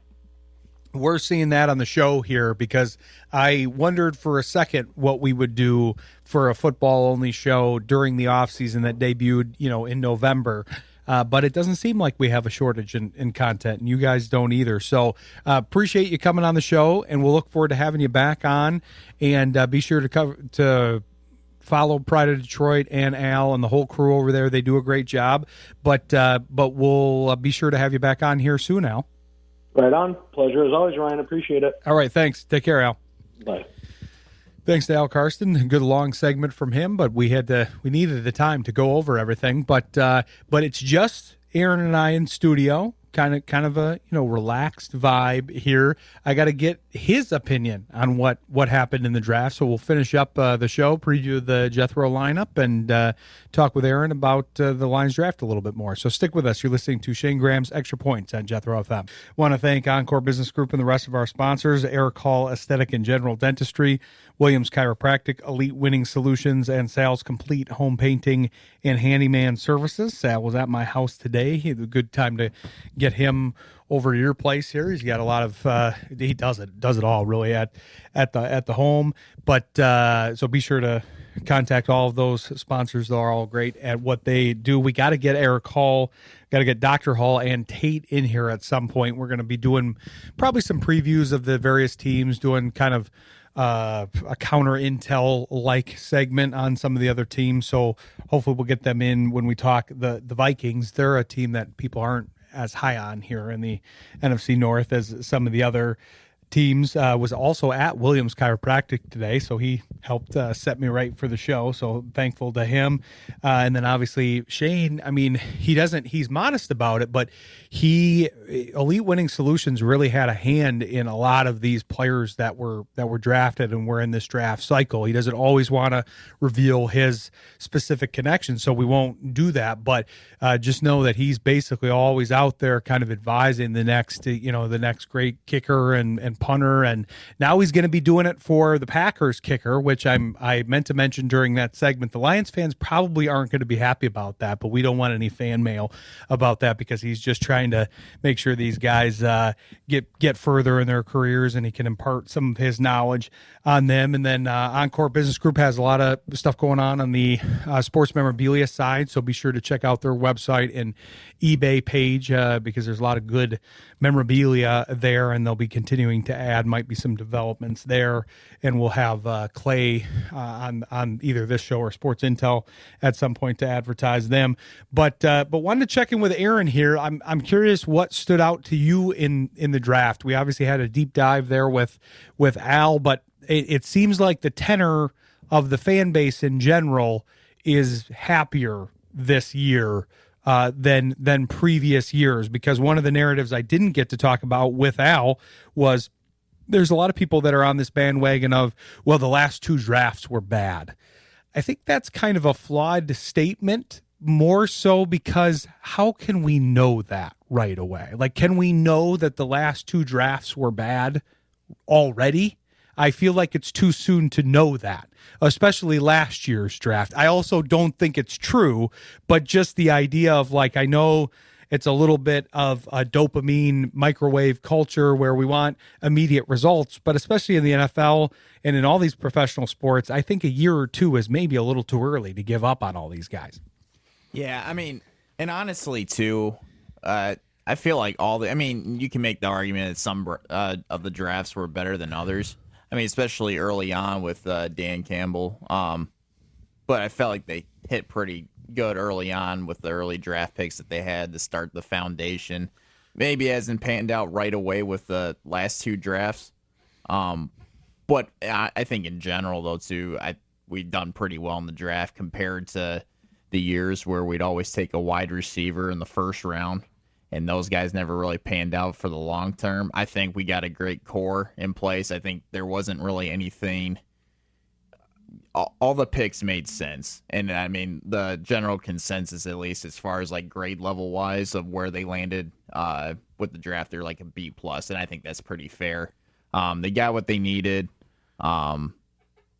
We're seeing that on the show here because I wondered for a second what we would do for a football-only show during the offseason that debuted, in November. But it doesn't seem like we have a shortage in content, and you guys don't either. So appreciate you coming on the show, and we'll look forward to having you back on. And be sure to follow Pride of Detroit and Al and the whole crew over there. They do a great job. But we'll be sure to have you back on here soon, Al. Right on. Pleasure as always, Ryan. Appreciate it. All right, thanks. Take care, Al. Bye. Thanks to Al Karsten. Good long segment from him, but we needed the time to go over everything. But it's just Aaron and I in studio. Kind of a relaxed vibe here. I got to get his opinion on what happened in the draft. So we'll finish up the show, preview the Jethro lineup, and talk with Aaron about the Lions draft a little bit more. So stick with us. You're listening to Shayne Graham's Extra Points on Jethro FM. Want to thank Encore Business Group and the rest of our sponsors: Eric Hall Aesthetic and General Dentistry, Williams Chiropractic, Elite Winning Solutions, and Sal's Complete Home Painting and Handyman Services. Sal was at my house today. He had a good time to get him over to your place here. He's got a lot of he does it all really at the home. But so be sure to contact all of those sponsors. They're all great at what they do. We got to get Eric Hall, got to get Dr. Hall and Tate in here at some point. We're going to be doing probably some previews of the various teams, doing kind of a counter intel like segment on some of the other teams. So hopefully we'll get them in when we talk the Vikings. They're a team that people aren't as high on here in the NFC North as some of the other teams. Was also at Williams Chiropractic today, so he helped set me right for the show, so thankful to him. And then obviously Shayne, I mean, he's modest about it, but Elite Winning Solutions really had a hand in a lot of these players that were drafted and were in this draft cycle. He doesn't always want to reveal his specific connections, so we won't do that, but just know that he's basically always out there kind of advising the next great kicker and punter, and now he's going to be doing it for the Packers kicker, which I meant to mention during that segment. The Lions fans probably aren't going to be happy about that, but we don't want any fan mail about that because he's just trying to make sure these guys get further in their careers, and he can impart some of his knowledge on them. And then Encore Business Group has a lot of stuff going on the sports memorabilia side, so be sure to check out their website and eBay page because there's a lot of good memorabilia there, and they'll be continuing to add, might be some developments there, and we'll have Clay on either this show or Sports Intel at some point to advertise them. But wanted to check in with Aaron here. I'm curious what stood out to you in the draft. We obviously had a deep dive there with Al, but it seems like the tenor of the fan base in general is happier this year than previous years, because one of the narratives I didn't get to talk about with Al was there's a lot of people that are on this bandwagon of, well, the last two drafts were bad. I think that's kind of a flawed statement, more so because how can we know that right away? Like, can we know that the last two drafts were bad already? I feel like it's too soon to know that, especially last year's draft. I also don't think it's true, but just the idea of, like, I know it's a little bit of a dopamine microwave culture where we want immediate results, but especially in the NFL and in all these professional sports, I think a year or two is maybe a little too early to give up on all these guys. Yeah, I mean, and honestly, too, I feel like you can make the argument that some of the drafts were better than others. I mean, especially early on with Dan Campbell. But I felt like they hit pretty good early on with the early draft picks that they had to start the foundation. Maybe it hasn't panned out right away with the last two drafts. But I think in general, though, too, we've done pretty well in the draft compared to the years where we'd always take a wide receiver in the first round, and those guys never really panned out for the long term. I think we got a great core in place. I think there wasn't really anything. All the picks made sense. And, I mean, the general consensus, at least as far as, like, grade level-wise of where they landed with the draft, they're like a B+, and I think that's pretty fair. They got what they needed.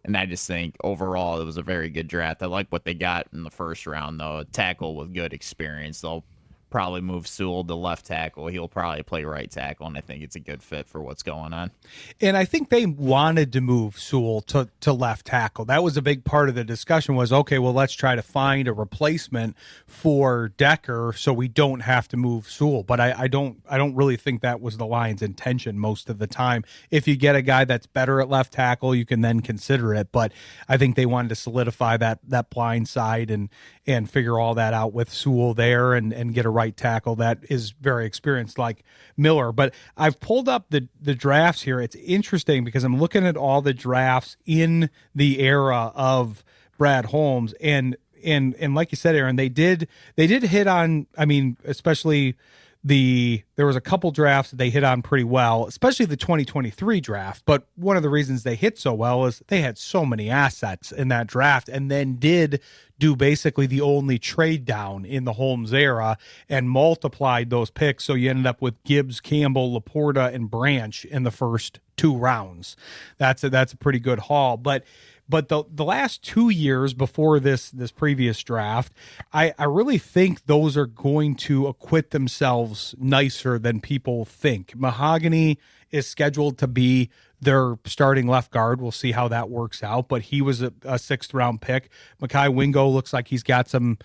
And I just think overall it was a very good draft. I like what they got in the first round, though. A tackle with good experience. They'll probably move Sewell to left tackle. He'll probably play right tackle, and I think it's a good fit for what's going on. And I think they wanted to move Sewell to left tackle. That was a big part of the discussion was, okay, well, let's try to find a replacement for Decker so we don't have to move Sewell. But I don't really think that was the Lions' intention most of the time. If you get a guy that's better at left tackle, you can then consider it. But I think they wanted to solidify that blind side and figure all that out with Sewell there and get a right tackle that is very experienced like Miller. But I've pulled up the drafts here. It's interesting because I'm looking at all the drafts in the era of Brad Holmes and like you said, Aaron, they did hit on, I mean, especially there was a couple drafts that they hit on pretty well, especially the 2023 draft. But one of the reasons they hit so well is they had so many assets in that draft and then did do basically the only trade down in the Holmes era and multiplied those picks. So you ended up with Gibbs, Campbell, Laporta, and Branch in the first 2 rounds. That's a pretty good haul. But the last 2 years before this previous draft, I really think those are going to acquit themselves nicer than people think. Mahogany is scheduled to be their starting left guard. We'll see how that works out, but he was a 6th round pick. Mekhi Wingo looks like he's got some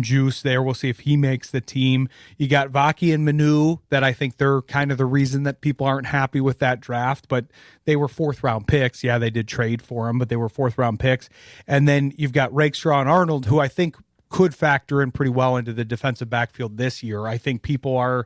juice there. We'll see if he makes the team. You got Vaki and Manu that I think they're kind of the reason that people aren't happy with that draft, but they were 4th round picks. Yeah, they did trade for them, but they were 4th round picks. And then you've got Rakestraw and Arnold, who I think could factor in pretty well into the defensive backfield this year. I think people are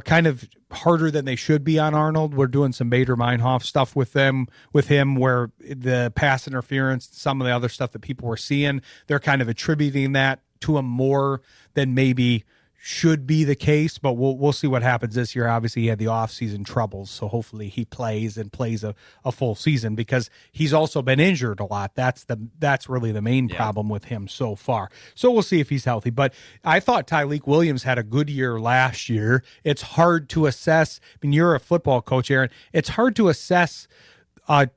kind of harder than they should be on Arnold. We're doing some Bader Meinhof stuff with him, where the pass interference, some of the other stuff that people were seeing, they're kind of attributing that to him more than maybe should be the case, but we'll see what happens this year. Obviously, he had the offseason troubles, so hopefully he plays a full season because he's also been injured a lot. That's really the main problem with him so far. So we'll see if he's healthy. But I thought Tyleik Williams had a good year last year. It's hard to assess. I mean, you're a football coach, Aaron. It's hard to assess an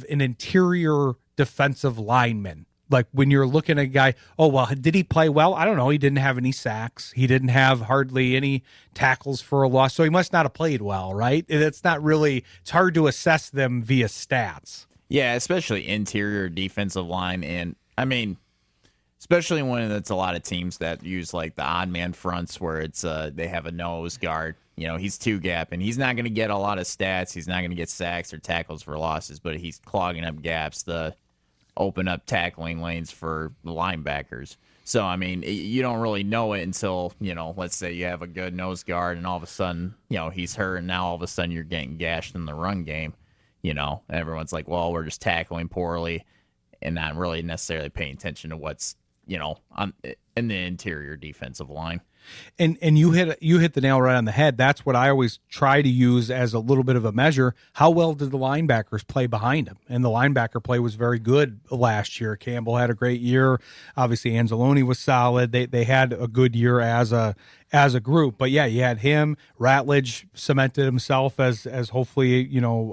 interior defensive lineman. Like when you're looking at a guy, oh, well, did he play well? I don't know. He didn't have any sacks. He didn't have hardly any tackles for a loss. So he must not have played well, right? It's hard to assess them via stats. Yeah, especially interior defensive line. And I mean, especially when it's a lot of teams that use like the odd man fronts where it's they have a nose guard. You know, he's 2-gap, and he's not going to get a lot of stats. He's not going to get sacks or tackles for losses, but he's clogging up gaps to open up tackling lanes for the linebackers. So, I mean, you don't really know it until, let's say you have a good nose guard and all of a sudden, he's hurt, and now all of a sudden you're getting gashed in the run game. Everyone's like, well, we're just tackling poorly and not really necessarily paying attention to what's, in the interior defensive line. And you hit the nail right on the head. That's what I always try to use as a little bit of a measure. How well did the linebackers play behind him? And the linebacker play was very good last year. Campbell had a great year. Obviously, Anzalone was solid. They had a good year as a group. But yeah, you had him. Ratledge cemented himself as hopefully,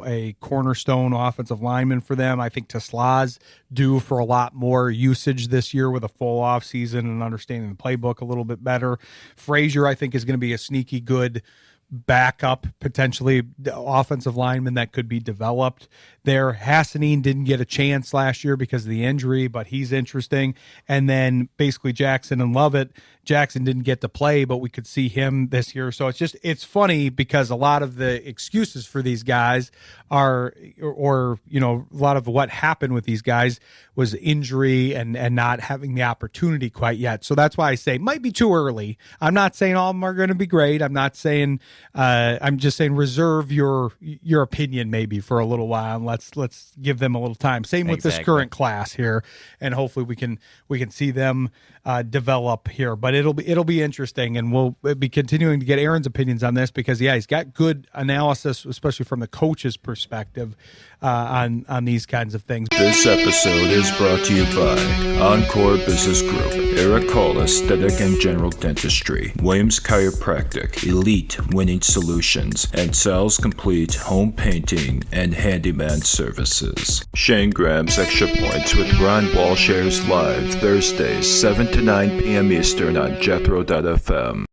a cornerstone offensive lineman for them. I think Tesla's due for a lot more usage this year with a full off season and understanding the playbook a little bit better. Frazier, I think, is going to be a sneaky good backup, potentially offensive lineman that could be developed there. Hassanin didn't get a chance last year because of the injury, but he's interesting. And then basically Jackson and Lovett. Jackson didn't get to play, but we could see him this year. So it's funny because a lot of the excuses for these guys are, or a lot of what happened with these guys was injury and not having the opportunity quite yet. So that's why I say might be too early. I'm not saying all of them are going to be great. I'm not saying, I'm just saying reserve your opinion maybe for a little while. And let's give them a little time. Same with this current class here, and hopefully we can see them develop here. But it'll be interesting, and we'll be continuing to get Aaron's opinions on this because he's got good analysis, especially from the coach's perspective on these kinds of things. This episode is brought to you by Encore Business Group, Eric Call Aesthetic and General Dentistry, Williams Chiropractic, Elite Window painting solutions and sells complete home painting and handyman services. Shayne Graham's Extra Points with Ron Walsh airs live Thursdays 7 to 9 p.m. Eastern on Jethro.fm.